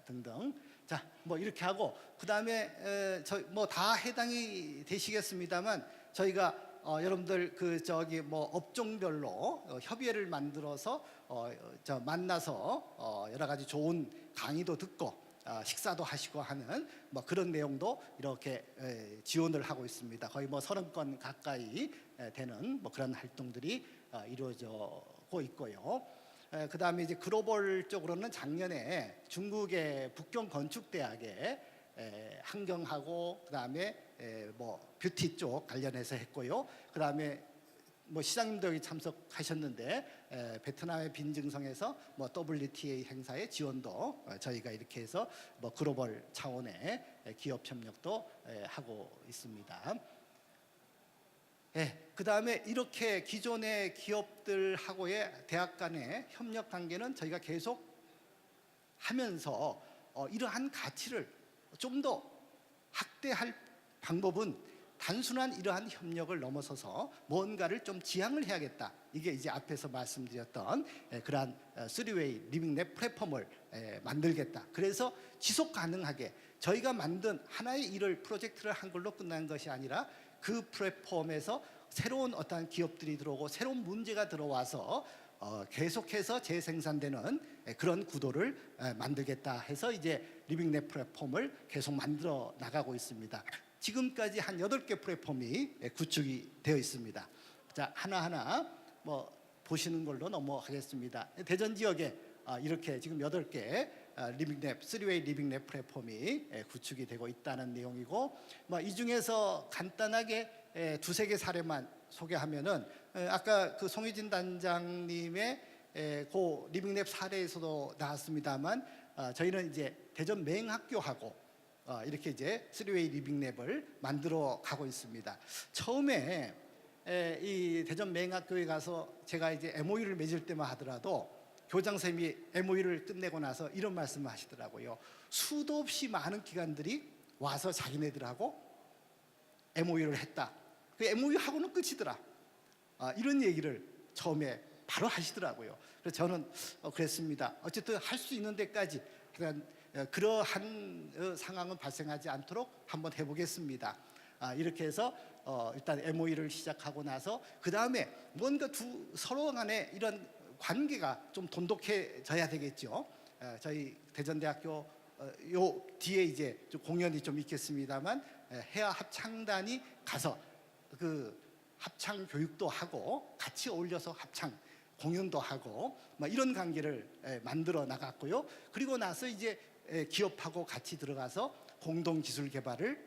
[SPEAKER 3] 등등. 자, 뭐 이렇게 하고 그다음에 뭐 다 해당이 되시겠습니다만 저희가 여러분들 뭐 업종별로 협의회를 만들어서 만나서 여러 가지 좋은 강의도 듣고 식사도 하시고 하는 뭐 그런 내용도 이렇게 지원을 하고 있습니다. 거의 뭐 30건 가까이 되는 뭐 그런 활동들이 이루어지고 있고요. 그다음에 이제 글로벌적으로는 작년에 중국의 북경 건축대학에 환경하고 그다음에 뭐 뷰티 쪽 관련해서 했고요. 그다음에 뭐 시장님도 여기 참석하셨는데 베트남의 빈증성에서 뭐 WTA 행사의 지원도 저희가 이렇게 해서 뭐 글로벌 차원의 기업 협력도 하고 있습니다. 그다음에 이렇게 기존의 기업들하고의 대학 간의 협력 관계는 저희가 계속 하면서 이러한 가치를 좀 더 확대할 방법은 단순한 이러한 협력을 넘어서서 뭔가를 좀 지향을 해야겠다. 이게 이제 앞에서 말씀드렸던 그러한 3웨이 리빙랩 플랫폼을 만들겠다. 그래서 지속 가능하게 저희가 만든 하나의 일을 프로젝트를 한 걸로 끝난 것이 아니라 그 플랫폼에서 새로운 어떤 기업들이 들어오고 새로운 문제가 들어와서 계속해서 재생산되는 그런 구도를 만들겠다 해서 이제 리빙랩 플랫폼을 계속 만들어 나가고 있습니다. 지금까지 한 8개 플랫폼이 구축이 되어 있습니다. 자, 하나하나 뭐 보시는 걸로 넘어가겠습니다. 대전 지역에 이렇게 지금 8개 리빙랩, 3웨이 리빙랩 플랫폼이 구축이 되고 있다는 내용이고 뭐 이 중에서 간단하게 두세 개 사례만 소개하면은 아까 그 송희진 단장님의 그 리빙랩 사례에서도 나왔습니다만 저희는 이제 대전 맹학교하고 이렇게 이제 3웨이 리빙랩을 만들어 가고 있습니다. 처음에 이 대전 맹학교에 가서 제가 이제 MOU를 맺을 때만 하더라도 교장 선생님이 MOU를 끝내고 나서 이런 말씀을 하시더라고요. 수도 없이 많은 기관들이 와서 자기네들하고 MOU를 했다. 그 MOU 하고는 끝이더라. 이런 얘기를 처음에 바로 하시더라고요. 그래서 저는 그랬습니다. 어쨌든 할 수 있는 데까지 그러한 상황은 발생하지 않도록 한번 해보겠습니다. 이렇게 해서 일단 MOU를 시작하고 나서 그 다음에 뭔가 서로 간에 이런 관계가 좀 돈독해져야 되겠죠. 저희 대전대학교 요 뒤에 이제 좀 공연이 좀 있겠습니다만 해야 합창단이 가서 그 합창 교육도 하고 같이 어울려서 합창 공연도 하고 이런 관계를 만들어 나갔고요. 그리고 나서 이제 기업하고 같이 들어가서 공동 기술 개발을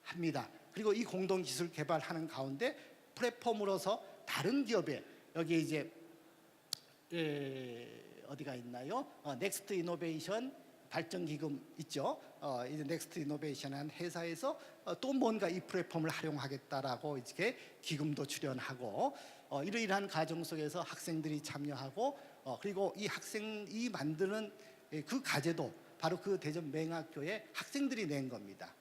[SPEAKER 3] 합니다. 그리고 이 공동 기술 개발하는 가운데 플랫폼으로서 다른 기업에 여기 이제 어디가 있나요? 넥스트 이노베이션 발전기금 있죠. 이제 넥스트 이노베이션한 회사에서 또 뭔가 이 플랫폼을 활용하겠다라고 이렇게 기금도 출연하고 이러이러한 과정 속에서 학생들이 참여하고 그리고 이 학생이 만드는 그 과제도 바로 그 대전 맹학교의 학생들이 낸 겁니다.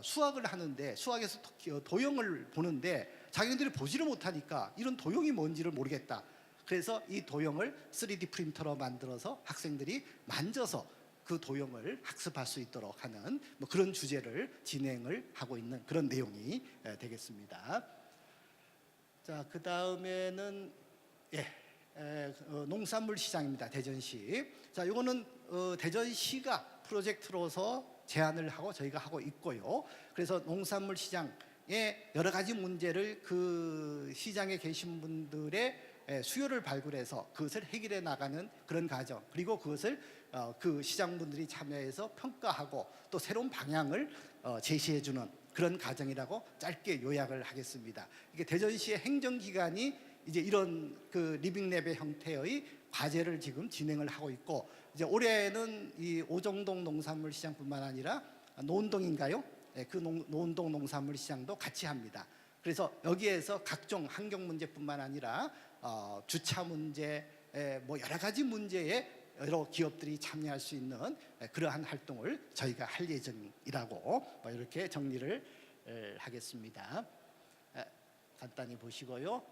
[SPEAKER 3] 수학을 하는데 수학에서 도형을 보는데 자기들이 보지를 못하니까 이런 도형이 뭔지를 모르겠다. 그래서 이 도형을 3D 프린터로 만들어서 학생들이 만져서 그 도형을 학습할 수 있도록 하는 그런 주제를 진행을 하고 있는 그런 내용이 되겠습니다. 자, 그 다음에는 농산물 시장입니다. 대전시. 자, 이거는 대전시가 프로젝트로서 제안을 하고 저희가 하고 있고요. 그래서 농산물 시장의 여러 가지 문제를 그 시장에 계신 분들의 수요를 발굴해서 그것을 해결해 나가는 그런 과정, 그리고 그것을 그 시장분들이 참여해서 평가하고 또 새로운 방향을 제시해 주는 그런 과정이라고 짧게 요약을 하겠습니다. 이게 대전시의 행정기관이 이제 이런 그 리빙랩의 형태의 과제를 지금 진행을 하고 있고, 이제 올해는 이 오정동 농산물 시장뿐만 아니라 노은동인가요? 그 노은동 농산물 시장도 같이 합니다. 그래서 여기에서 각종 환경 문제뿐만 아니라 주차 문제, 뭐 여러 가지 문제에 여러 기업들이 참여할 수 있는 그러한 활동을 저희가 할 예정이라고 이렇게 정리를 하겠습니다. 간단히 보시고요.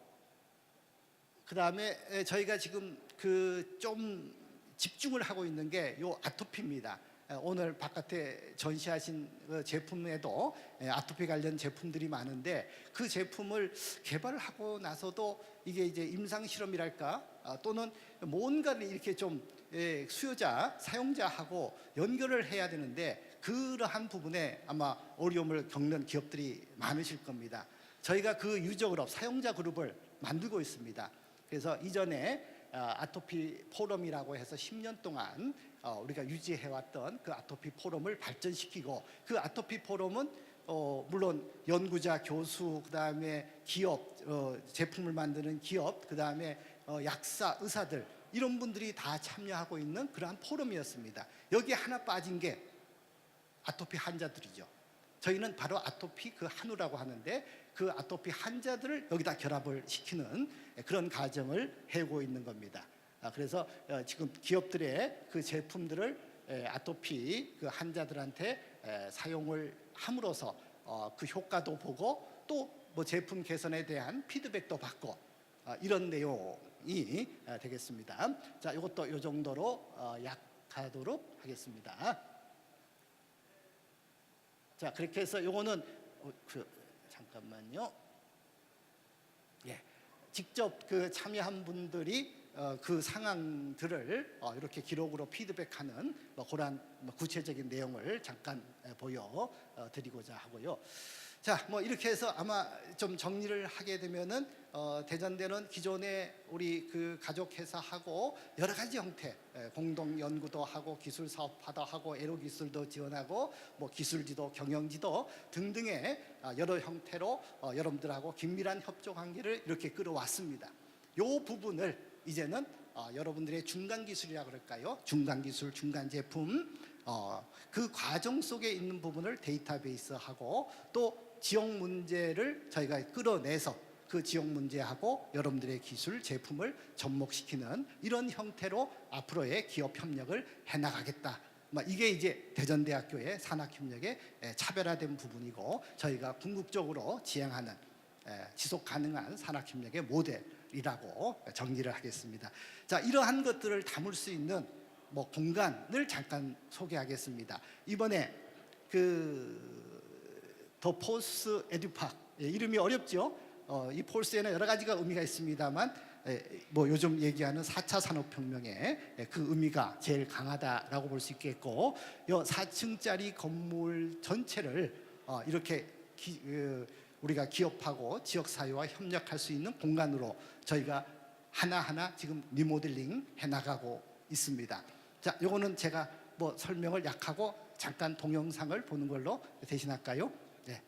[SPEAKER 3] 그 다음에 저희가 지금 그 좀 집중을 하고 있는 게 요 아토피입니다. 오늘 바깥에 전시하신 제품에도 아토피 관련 제품들이 많은데 그 제품을 개발하고 나서도 이게 이제 임상 실험이랄까 또는 뭔가를 이렇게 좀 수요자, 사용자하고 연결을 해야 되는데 그러한 부분에 아마 어려움을 겪는 기업들이 많으실 겁니다. 저희가 그 유저 그룹, 사용자 그룹을 만들고 있습니다. 그래서 이전에 아토피 포럼이라고 해서 10년 동안 우리가 유지해왔던 그 아토피 포럼을 발전시키고, 그 아토피 포럼은 물론 연구자, 교수, 그 다음에 기업, 제품을 만드는 기업, 그 다음에 약사, 의사들 이런 분들이 다 참여하고 있는 그러한 포럼이었습니다. 여기에 하나 빠진 게 아토피 환자들이죠. 저희는 바로 아토피 그 한우라고 하는데 그 아토피 환자들을 여기다 결합을 시키는 그런 과정을 해오고 있는 겁니다. 그래서 지금 기업들의 그 제품들을 아토피 그 환자들한테 사용을 함으로써 그 효과도 보고 또 뭐 제품 개선에 대한 피드백도 받고 이런 내용이 되겠습니다. 자, 이것도 이 정도로 약하도록 하겠습니다. 자, 그렇게 해서 요거는 잠깐만요. 직접 그 참여한 분들이 그 상황들을 이렇게 기록으로 피드백하는 그런 구체적인 내용을 잠깐 보여드리고자 하고요. 자, 이렇게 해서 아마 좀 정리를 하게 되면은 대전대는 기존에 우리 그 가족회사하고 여러 가지 형태, 공동 연구도 하고 기술 사업화도 하고 에로 기술도 지원하고 뭐 기술지도, 경영지도 등등의 여러 형태로 여러분들하고 긴밀한 협조 관계를 이렇게 끌어왔습니다. 이 부분을 이제는 여러분들의 중간 기술이라 그럴까요? 중간 기술, 중간 제품, 그 과정 속에 있는 부분을 데이터베이스하고 또 지역 문제를 저희가 끌어내서 그 지역 문제하고 여러분들의 기술, 제품을 접목시키는 이런 형태로 앞으로의 기업 협력을 해나가겠다. 이게 이제 대전대학교의 산학협력의 차별화된 부분이고 저희가 궁극적으로 지향하는 지속 가능한 산학협력의 모델, 건물이라고 정리를 하겠습니다. 자, 이러한 것들을 담을 수 있는 뭐 공간을 잠깐 소개하겠습니다. 이번에 더 폴스 에듀파크, 이름이 어렵죠. 이 폴스에는 여러 가지가 의미가 있습니다만 뭐 요즘 얘기하는 4차 산업혁명의 그 의미가 제일 강하다라고 볼 수 있겠고, 이 4층짜리 건물 전체를 이렇게 우리가 기업하고 지역사회와 협력할 수 있는 공간으로 저희가 하나하나 지금 리모델링 해나가고 있습니다. 자, 요거는 제가 뭐 설명을 약하고 잠깐 동영상을 보는 걸로 대신할까요? 네.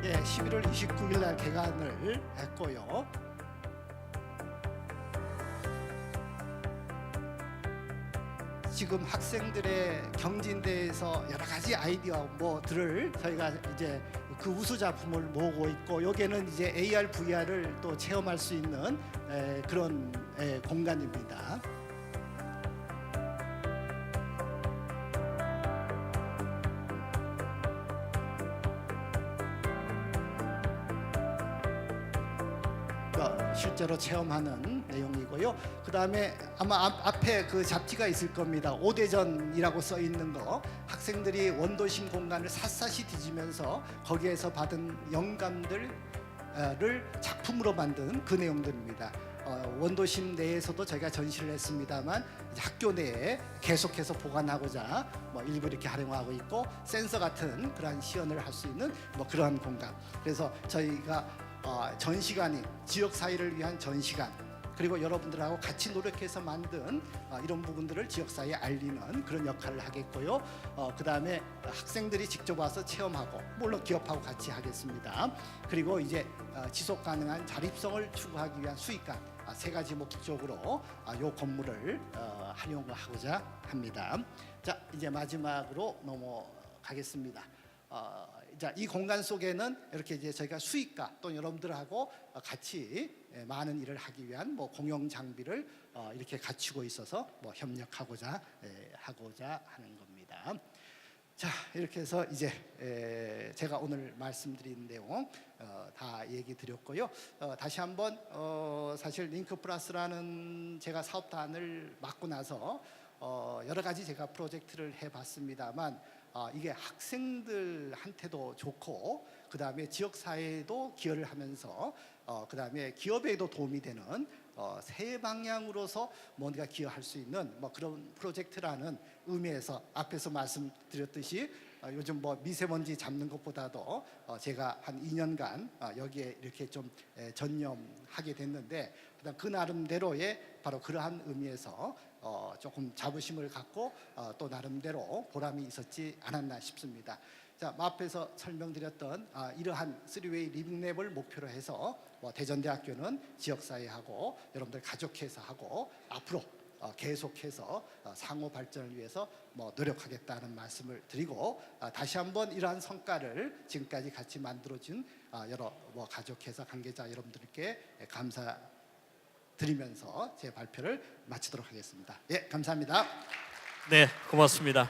[SPEAKER 3] 예, 11월 29일 날 개관을 했고요. 지금 학생들의 경진대에서 여러 가지 아이디어 뭐들을 저희가 이제 그 우수 작품을 모으고 있고, 여기에는 이제 AR, VR을 또 체험할 수 있는 그런 공간입니다. 실제로 체험하는 내용이고요. 그 다음에 아마 앞에 그 잡지가 있을 겁니다. 오대전이라고 써 있는 거, 학생들이 원도심 공간을 샅샅이 뒤지면서 거기에서 받은 영감들을 작품으로 만든 그 내용들입니다. 원도심 내에서도 저희가 전시를 했습니다만 이제 학교 내에 계속해서 보관하고자 뭐 일부 이렇게 활용하고 있고, 센서 같은 그러한 시연을 할 수 있는 뭐 그러한 공간. 그래서 저희가 전시관이 지역 사회를 위한 전시관, 그리고 여러분들하고 같이 노력해서 만든 이런 부분들을 지역 사회에 알리는 그런 역할을 하겠고요. 그 다음에 학생들이 직접 와서 체험하고, 물론 기업하고 같이 하겠습니다. 그리고 이제 지속 가능한 자립성을 추구하기 위한 수익감, 세 가지 목적으로 이 건물을 활용하고자 합니다. 자, 이제 마지막으로 넘어가겠습니다. 자, 이 공간 속에는 이렇게 이제 저희가 수익가 또 여러분들하고 같이 많은 일을 하기 위한 뭐 공용 장비를 이렇게 갖추고 있어서 뭐 협력하고자 하는 겁니다. 자, 이렇게 해서 이제 제가 오늘 말씀드린 내용 다 얘기 드렸고요. 다시 한번 사실 링크 플러스라는 제가 사업단을 맡고 나서 여러 가지 제가 프로젝트를 해봤습니다만, 이게 학생들한테도 좋고, 그 다음에 지역사회에도 기여를 하면서 그 다음에 기업에도 도움이 되는 세 방향으로서 뭔가 기여할 수 있는 뭐 그런 프로젝트라는 의미에서, 앞에서 말씀드렸듯이 요즘 뭐 미세먼지 잡는 것보다도 제가 한 2년간 여기에 이렇게 좀 전념하게 됐는데, 그다음 그 나름대로의 바로 그러한 의미에서 조금 자부심을 갖고 또 나름대로 보람이 있었지 않았나 싶습니다. 자, 앞에서 설명드렸던 이러한 3웨이 리빙랩을 목표로 해서 대전대학교는 지역사회하고 여러분들 가족회사하고 앞으로 계속해서 상호 발전을 위해서 노력하겠다는 말씀을 드리고, 다시 한번 이러한 성과를 지금까지 같이 만들어준 여러 가족회사 관계자 여러분들께 감사드리면서 제 발표를 마치도록 하겠습니다. 예, 감사합니다.
[SPEAKER 1] 네, 고맙습니다.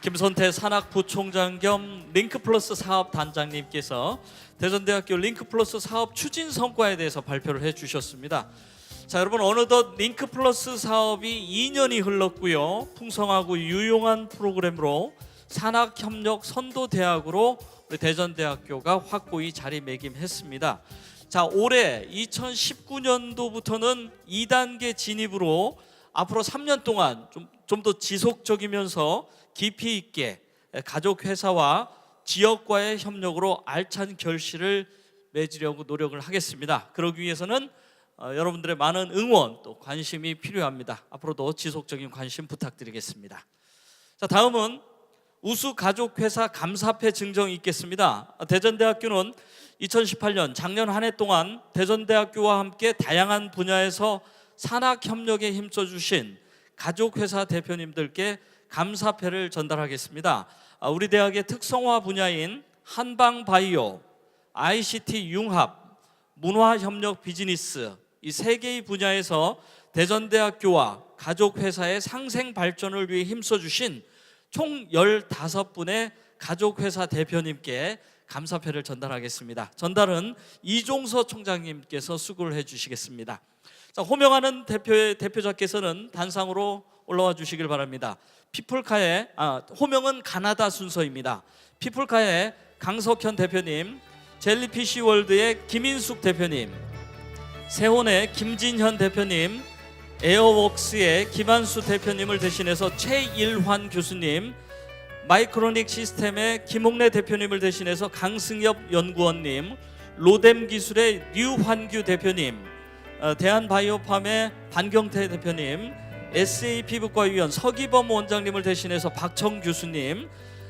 [SPEAKER 1] 김선태 산학부총장 겸 링크플러스 사업단장님께서 대전대학교 링크플러스 사업 추진 성과에 대해서 발표를 해주셨습니다. 자, 여러분, 어느덧 링크플러스 사업이 2년이 흘렀고요. 풍성하고 유용한 프로그램으로 산학협력 선도대학으로 우리 대전대학교가 확고히 자리매김했습니다. 자, 올해 2019년도부터는 2단계 진입으로 앞으로 3년 동안 좀 더 지속적이면서 깊이 있게 가족회사와 지역과의 협력으로 알찬 결실을 맺으려고 노력을 하겠습니다. 그러기 위해서는 여러분들의 많은 응원 또 관심이 필요합니다. 앞으로도 지속적인 관심 부탁드리겠습니다. 자, 다음은 우수 가족회사 감사패 증정이 있겠습니다. 대전대학교는 2018년 작년 한 해 동안 대전대학교와 함께 다양한 분야에서 산학협력에 힘써주신 가족회사 대표님들께 감사패를 전달하겠습니다. 우리 대학의 특성화 분야인 한방바이오, ICT 융합, 문화협력 비즈니스, 이 세 개의 분야에서 대전대학교와 가족회사의 상생 발전을 위해 힘써주신 총 15분의 가족회사 대표님께 감사패를 전달하겠습니다. 전달은 이종서 총장님께서 수고를 해주시겠습니다. 자, 호명하는 대표자께서는 단상으로 올라와 주시길 바랍니다. 피플카의 호명은 가나다 순서입니다. 피플카의 강석현 대표님, 젤리피쉬 월드의 김인숙 대표님, 세혼의 김진현 대표님, 에어웍스의 김한수 대표님을 대신해서 최일환 교수님, 마이크로닉 시스템의 김홍래 대표님을 대신해서 강승엽 연구원님, 로뎀 기술의 류환규 대표님, 대한바이오팜의 반경태 대표님, SA 피부과위원 서기범 원장님을 대신해서 박청 교수님,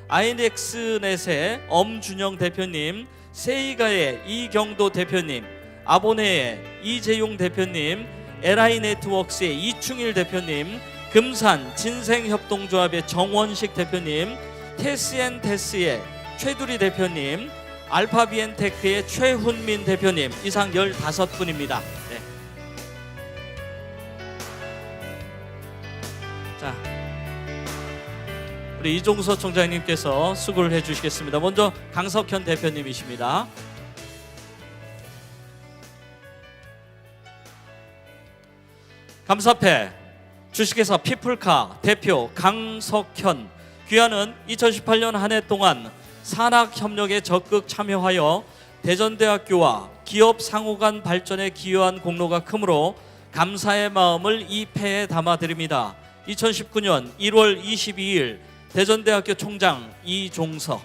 [SPEAKER 1] 아이넥스넷의 엄준영 대표님, 세이가의 이경도 대표님, 아보네의 이재용 대표님, LI네트워크스의 이충일 대표님, 금산 진생협동조합의 정원식 대표님, 테스앤테스의 최두리 대표님, 알파비엔테크의 최훈민 대표님, 이상 15분입니다. 네. 자, 우리 이종서 총장님께서 수고를 해주시겠습니다. 먼저 강석현 대표님이십니다. 감사패 주식회사 피플카 대표 강석현 귀하는 2018년 한 해 동안 산학협력에 적극 참여하여 대전대학교와 기업 상호 간 발전에 기여한 공로가 크므로 감사의 마음을 이 패에 담아드립니다. 2019년 1월 22일 대전대학교 총장 이종서.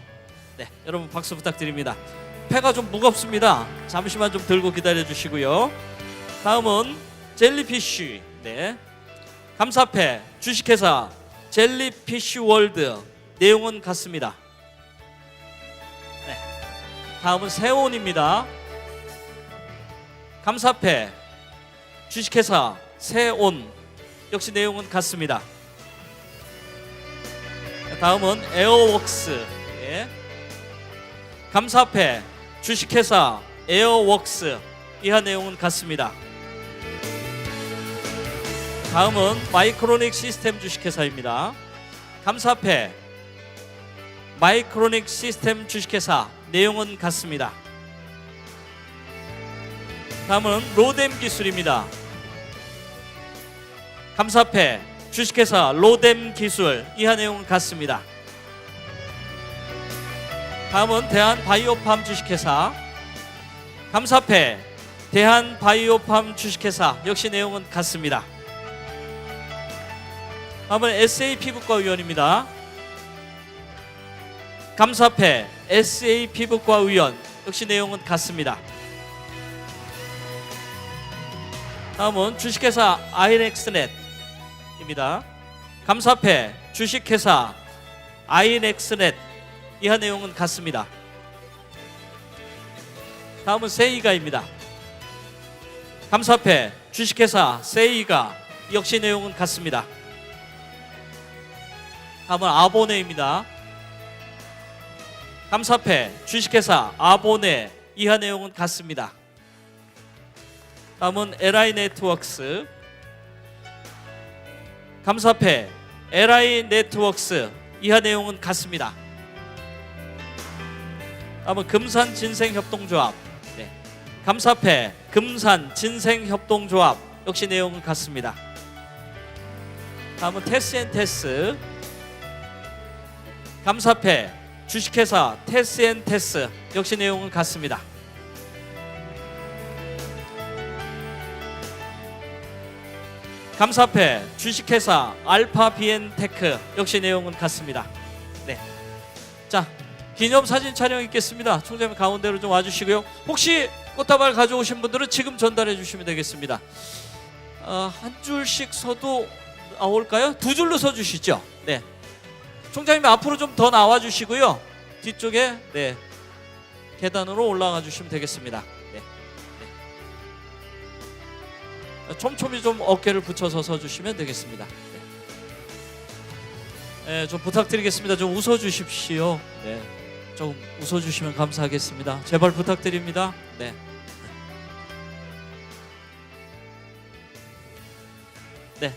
[SPEAKER 1] 네, 여러분 박수 부탁드립니다. 패가 좀 무겁습니다. 잠시만 좀 들고 기다려 주시고요. 다음은 젤리피쉬. 네, 감사패 주식회사 젤리피쉬 월드. 내용은 같습니다. 네, 다음은 세온입니다. 감사패 주식회사 세온. 역시 내용은 같습니다. 다음은 에어웍스. 네, 감사패 주식회사 에어웍스. 이하 내용은 같습니다. 다음은 마이크로닉 시스템 주식회사입니다. 감사패 마이크로닉 시스템 주식회사. 내용은 같습니다. 다음은 로뎀 기술입니다. 감사패 주식회사 로뎀 기술. 이하 내용은 같습니다. 다음은 대한바이오팜 주식회사. 감사패 대한바이오팜 주식회사. 역시 내용은 같습니다. 다음은 SA 피부과위원입니다. 감사패 SA 피부과위원. 역시 내용은 같습니다. 다음은 주식회사 아이넥스넷입니다. 감사패 주식회사 아이넥스넷. 이하 내용은 같습니다. 다음은 세이가입니다. 감사패 주식회사 세이가. 역시 내용은 같습니다. 다음은 아보네입니다. 감사패 주식회사 아보네. 이하 내용은 같습니다. 다음은 LI네트워크스. 감사패 LI네트워크스. 이하 내용은 같습니다. 다음은 금산 진생협동조합. 네, 감사패 금산 진생협동조합. 역시 내용은 같습니다. 다음은 테스앤테스. 감사패 주식회사 테스앤테스. 역시 내용은 같습니다. 감사패 주식회사 알파비엔테크. 역시 내용은 같습니다. 네, 자, 기념사진 촬영 있겠습니다. 총장님 가운데로 좀 와주시고요. 혹시 꽃다발 가져오신 분들은 지금 전달해 주시면 되겠습니다. 한 줄씩 서도 나올까요? 두 줄로 서 주시죠. 네, 총장님 앞으로 좀 더 나와 주시고요. 뒤쪽에 네, 계단으로 올라가 주시면 되겠습니다. 네. 네. 촘촘히 좀 어깨를 붙여서 서 주시면 되겠습니다. 네. 네, 좀 부탁드리겠습니다. 좀 웃어 주십시오. 네, 좀 웃어 주시면 감사하겠습니다. 제발 부탁드립니다. 네. 네.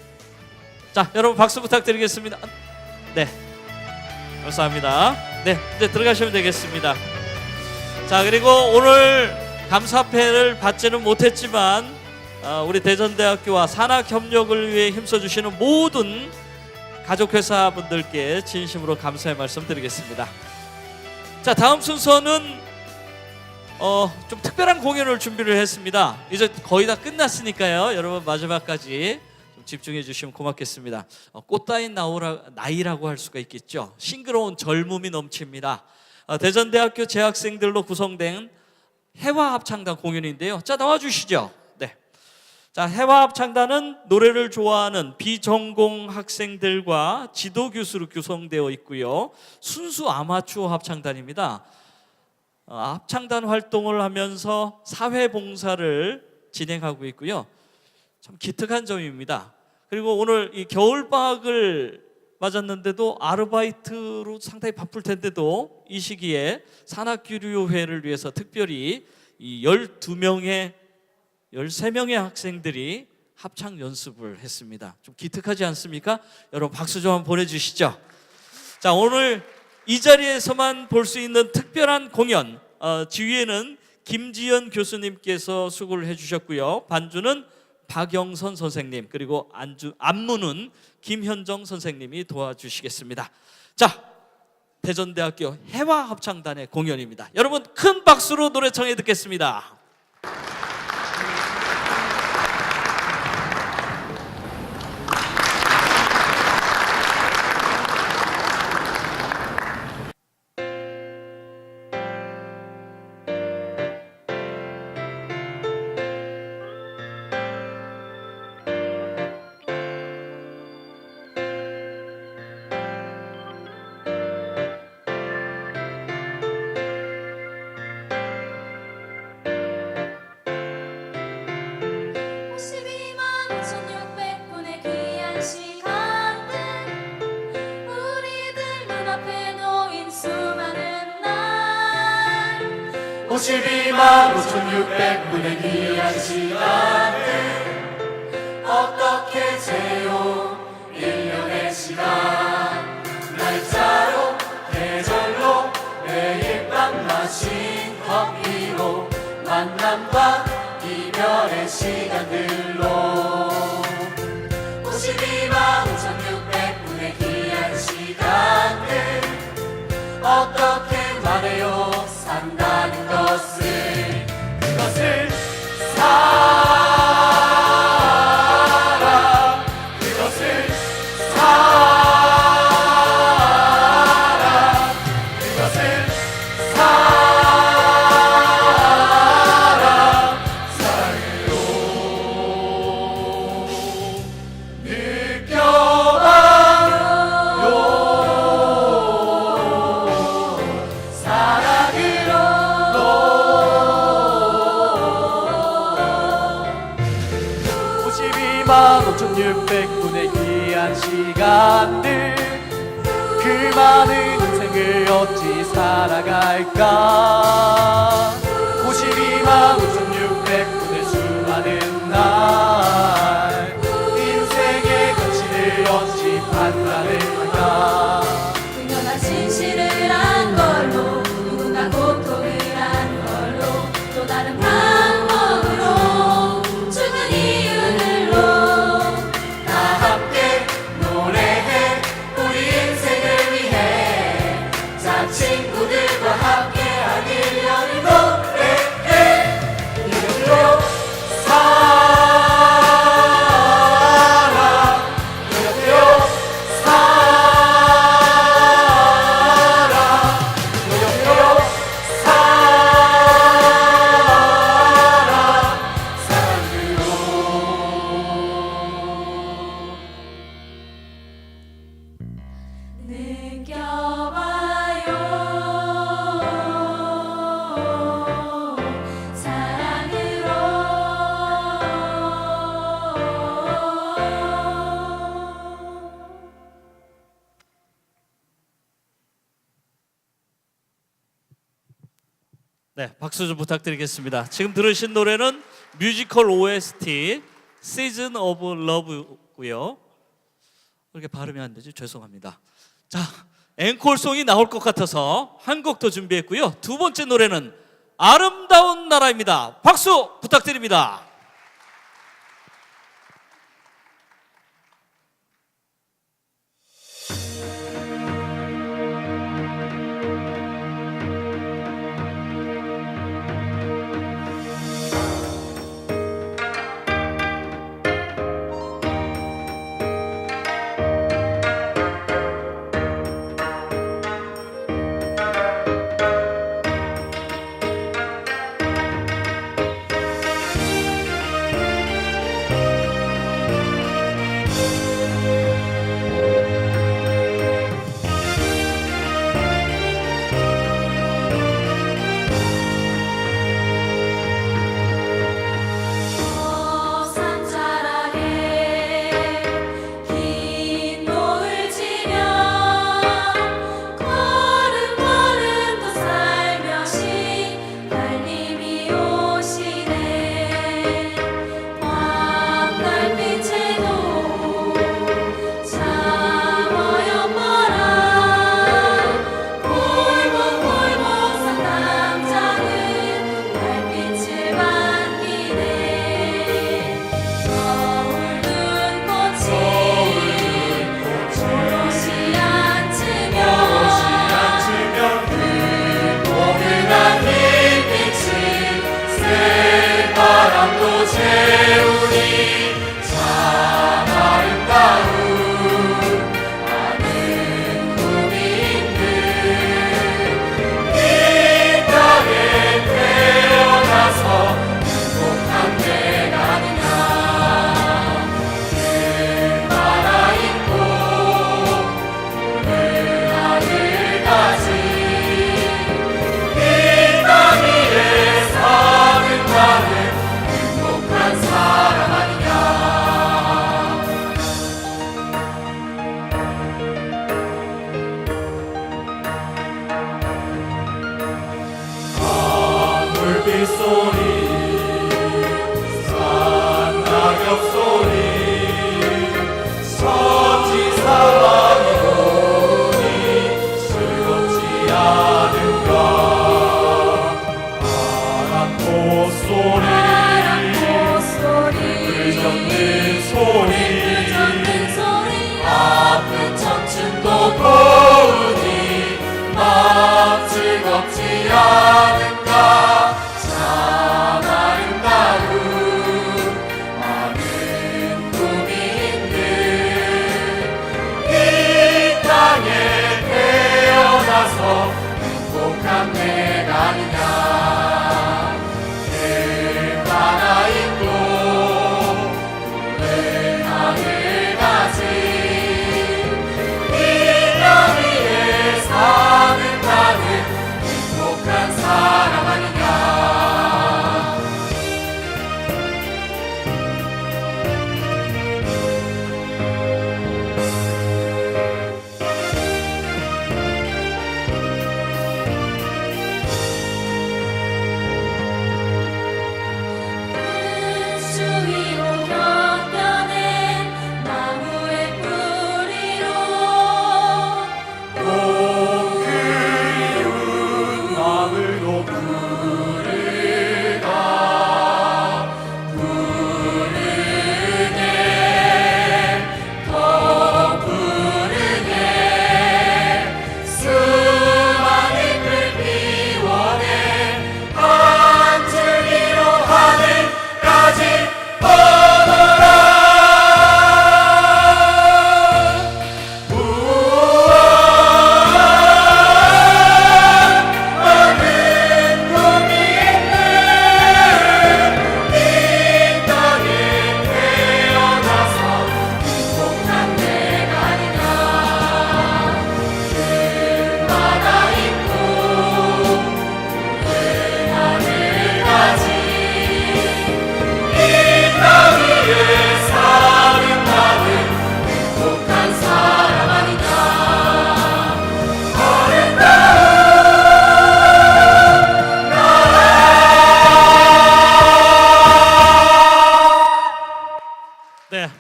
[SPEAKER 1] 자, 여러분 박수 부탁드리겠습니다. 네. 감사합니다. 네, 이제 들어가시면 되겠습니다. 자, 그리고 오늘 감사패를 받지는 못했지만 우리 대전대학교와 산학협력을 위해 힘써주시는 모든 가족회사 분들께 진심으로 감사의 말씀 드리겠습니다. 자, 다음 순서는 좀 특별한 공연을 준비를 했습니다. 이제 거의 다 끝났으니까요. 여러분 마지막까지 좀 집중해 주시면 고맙겠습니다. 꽃다인 나이라고 할 수가 있겠죠. 싱그러운 젊음이 넘칩니다. 대전대학교 재학생들로 구성된 해화합창단 공연인데요. 자, 나와주시죠. 네. 자, 해화합창단은 노래를 좋아하는 비전공 학생들과 지도교수로 구성되어 있고요. 순수 아마추어 합창단입니다. 합창단 활동을 하면서 사회봉사를 진행하고 있고요. 참 기특한 점입니다. 그리고 오늘 이 겨울방학을 맞았는데도 아르바이트로 상당히 바쁠 텐데도 이 시기에 산학교류회를 위해서 특별히 이 13명의 학생들이 합창 연습을 했습니다. 좀 기특하지 않습니까? 여러분 박수 좀 한번 보내주시죠. 자, 오늘 이 자리에서만 볼 수 있는 특별한 공연, 지휘에는 김지연 교수님께서 수고를 해주셨고요. 반주는 박영선 선생님, 그리고 안무는 김현정 선생님이 도와주시겠습니다. 자, 대전대학교 해화합창단의 공연입니다. 여러분 큰 박수로 노래 청해 듣겠습니다.
[SPEAKER 4] (52만 5,600분의 귀한 시간들) 어떻게 재요 1년의 시간 날짜로 계절로 매일 밤 마신 커피로 만남과 이별의 시간들로 52만 5,600분의 귀한 시간들 어떻게 말해요 산다는 것을 그것을 살아 그것을 살아 그것을 살아 사랑으로 느껴봐요 사랑으로 52만 5,600분의 귀한 시간들 그 많은 인생을 어찌 살아갈까 52만 5,600분의 수많은 날 인생의 가치를 어찌 판단을 할까
[SPEAKER 5] 당연한 진실을 안 걸로 누군가 고통을 안 걸로 또 다른 방법으로 죽은 이유들로
[SPEAKER 4] 다 함께 노래해 우리 인생을 위해 자 친구들과 함께 하길 연을 노래해 이름으로 살아 이름으로 살아 이름으로 살아 사랑으로
[SPEAKER 5] 느껴봐요 사랑으로
[SPEAKER 1] 네, 박수 좀 부탁드리겠습니다. 지금 들으신 노래는 뮤지컬 OST Season of Love고요. 이렇게 발음이 안 되지? 죄송합니다. 자, 앵콜송이 나올 것 같아서 한 곡 더 준비했고요. 두 번째 노래는 아름다운 나라입니다. 박수 부탁드립니다.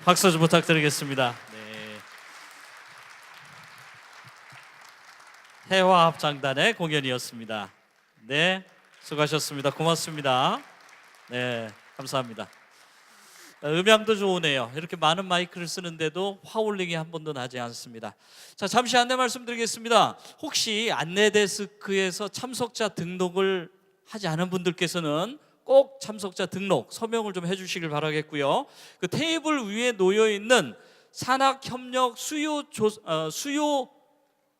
[SPEAKER 1] 박수 좀 부탁드리겠습니다. 네. 해화합창단의 공연이었습니다. 네, 수고하셨습니다. 고맙습니다. 네, 감사합니다. 음향도 좋으네요. 이렇게 많은 마이크를 쓰는데도 화울링이 한 번도 나지 않습니다. 자, 잠시 안내 말씀드리겠습니다. 혹시 안내 데스크에서 참석자 등록을 하지 않은 분들께서는 꼭 참석자 등록 서명을 좀 해주시길 바라겠고요. 그 테이블 위에 놓여 있는 산학협력 수요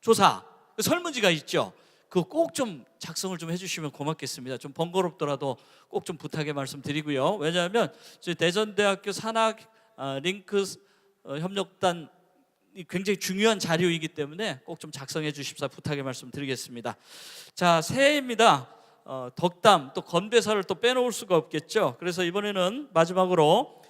[SPEAKER 1] 조사 그 설문지가 있죠. 그거 꼭 좀 작성을 좀 해주시면 고맙겠습니다. 좀 번거롭더라도 꼭 좀 부탁의 말씀드리고요. 왜냐하면 저희 대전대학교 산학 링크 협력단 굉장히 중요한 자료이기 때문에 꼭 좀 작성해 주십사 부탁의 말씀드리겠습니다. 자, 새해입니다. 덕담 또 건배사를 또 빼놓을 수가 없겠죠. 그래서 이번에는 마지막으로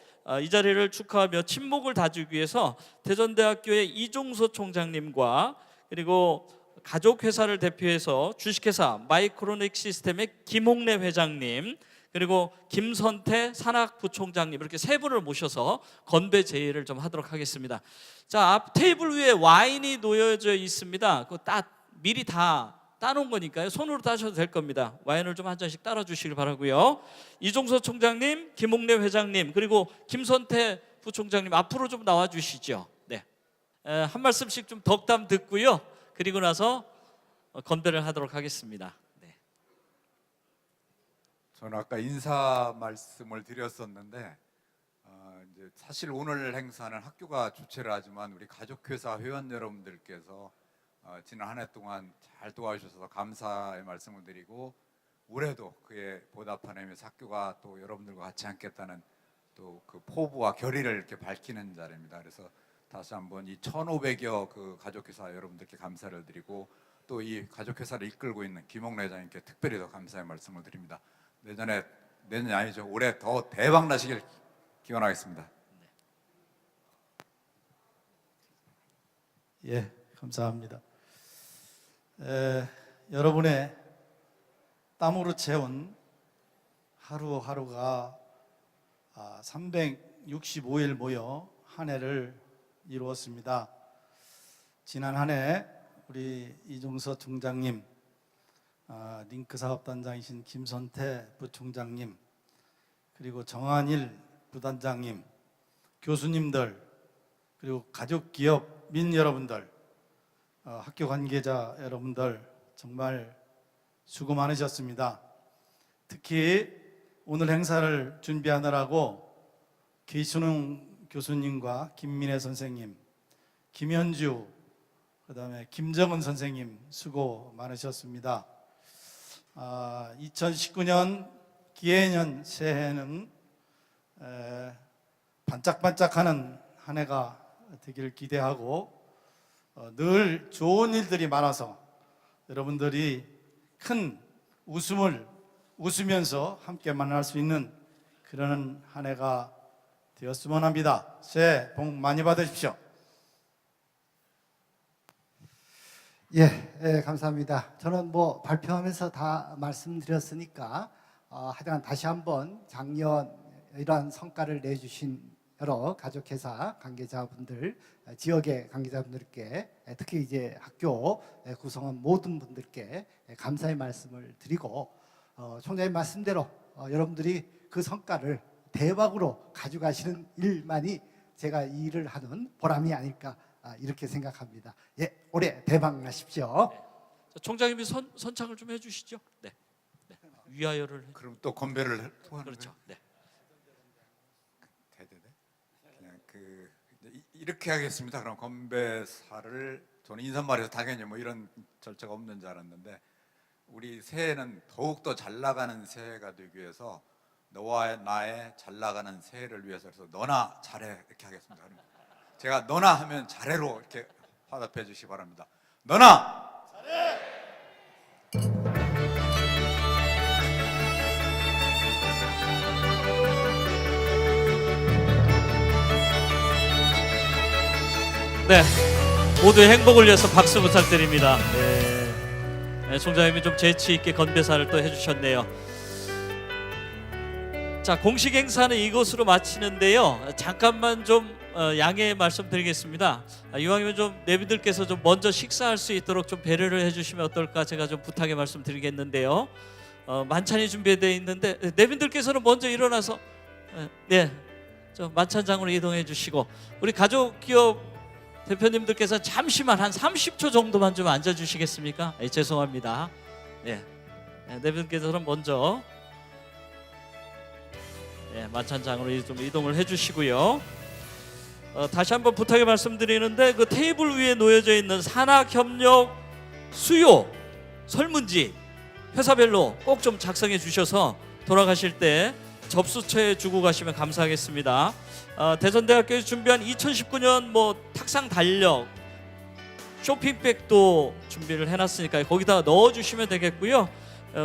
[SPEAKER 1] 이 자리를 축하하며 친목을 다지기 위해서 대전대학교의 이종서 총장님과 그리고 가족회사를 대표해서 주식회사 마이크로닉 시스템의 김홍래 회장님 그리고 김선태 산학부총장님 이렇게 세 분을 모셔서 건배 제의를 좀 하도록 하겠습니다. 자, 앞 테이블 위에 와인이 놓여져 있습니다. 그거 미리 다 따놓은 거니까요. 손으로 따셔도 될 겁니다. 와인을 좀 한 잔씩 따라 주시길 바라고요. 이종서 총장님, 김홍래 회장님 그리고 김선태 부총장님 앞으로 좀 나와 주시죠. 네, 한 말씀씩 좀 덕담 듣고요. 그리고 나서 건배를 하도록 하겠습니다. 네.
[SPEAKER 6] 저는 아까 인사 말씀을 드렸었는데 이제 사실 오늘 행사는 학교가 주최를 하지만 우리 가족회사 회원 여러분들께서 지난 한 해 동안 잘 도와주셔서 감사의 말씀을 드리고 올해도 그에 보답하는 의미에서 학교가 또 여러분들과 같이 함께했다는 또 그 포부와 결의를 이렇게 밝히는 자리입니다. 그래서 다시 한번 이 1,500여 그 가족회사 여러분들께 감사를 드리고 또 이 가족회사를 이끌고 있는 김홍래 회장님께 특별히 더 감사의 말씀을 드립니다. 내년이 아니죠. 올해 더 대박 나시길 기원하겠습니다.
[SPEAKER 7] 예, 감사합니다. 여러분의 땀으로 채운 하루하루가 365일 모여 한 해를 이루었습니다. 지난 한 해 우리 이종서 총장님, 링크 사업단장이신 김선태 부총장님, 그리고 정한일 부단장님, 교수님들, 그리고 가족기업 민 여러분들, 학교 관계자 여러분들 정말 수고 많으셨습니다. 특히 오늘 행사를 준비하느라고 계순웅 교수님과 김민혜 선생님, 김현주, 그다음에 김정은 선생님 수고 많으셨습니다. 2019년 기해년 새해는 반짝반짝하는 한 해가 되기를 기대하고 늘 좋은 일들이 많아서 여러분들이 큰 웃음을 웃으면서 함께 만날 수 있는 그런 한 해가 되었으면 합니다. 새해 복 많이 받으십시오.
[SPEAKER 3] 예, 감사합니다. 저는 뭐 발표하면서 다 말씀드렸으니까 하여간 다시 한번 작년 이러한 성과를 내주신 여러 가족회사 관계자분들, 지역의 관계자분들께 특히 이제 학교 구성원 모든 분들께 감사의 말씀을 드리고 총장님 말씀대로 여러분들이 그 성과를 대박으로 가져가시는 일만이 제가 이 일을 하는 보람이 아닐까 이렇게 생각합니다. 예, 올해 대박 나십시오.
[SPEAKER 1] 네. 자, 총장님이 선창을 좀 해주시죠. 네. 네. 위하여를.
[SPEAKER 6] 그럼 또 건배를 통하는
[SPEAKER 1] 그렇죠. 네.
[SPEAKER 6] 대대대 그냥 이렇게 하겠습니다. 그럼 건배사를 저는 인사말에서 당연히 뭐 이런 절차가 없는 줄 알았는데 우리 새해는 더욱 더 잘 나가는 새해가 되기 위해서 너와 나의 잘 나가는 새해를 위해서 그래서 너나 잘해 이렇게 하겠습니다. 제가 너나 하면 잘해로 이렇게 화답해 주시기 바랍니다. 너나 잘해.
[SPEAKER 1] 네, 모두의 행복을 위해서 박수 부탁드립니다. 네, 총장님이 좀 재치 있게 건배사를 또 해주셨네요. 자, 공식 행사는 이것으로 마치는데요. 잠깐만 좀 양해 말씀드리겠습니다. 이왕이면 좀 내빈들께서 좀 먼저 식사할 수 있도록 좀 배려를 해주시면 어떨까 제가 좀 부탁의 말씀드리겠는데요. 만찬이 준비되어 있는데 내빈들께서는 먼저 일어나서 네, 저 만찬장으로 이동해 주시고 우리 가족 기업 대표님들께서 잠시만 한 30초 정도만 좀 앉아 주시겠습니까? 죄송합니다. 네, 내빈들께서는 먼저 만찬장으로 좀 이동을 해주시고요. 다시 한번 부탁의 말씀드리는데 그 테이블 위에 놓여져 있는 산학협력 수요 설문지 회사별로 꼭 좀 작성해 주셔서 돌아가실 때 접수처에 주고 가시면 감사하겠습니다. 대전대학교에서 준비한 2019년 뭐 탁상 달력 쇼핑백도 준비를 해놨으니까 거기다 넣어주시면 되겠고요.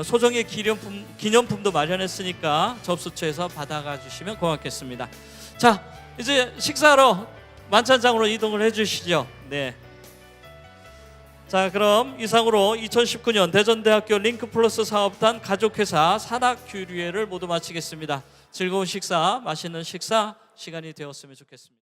[SPEAKER 1] 소정의 기념품도 마련했으니까 접수처에서 받아가 주시면 고맙겠습니다. 자, 이제 식사하러 만찬장으로 이동을 해주시죠. 네. 자, 그럼 이상으로 2019년 대전대학교 링크플러스 사업단 가족회사 산학규류회를 모두 마치겠습니다. 즐거운 식사, 맛있는 식사 시간이 되었으면 좋겠습니다.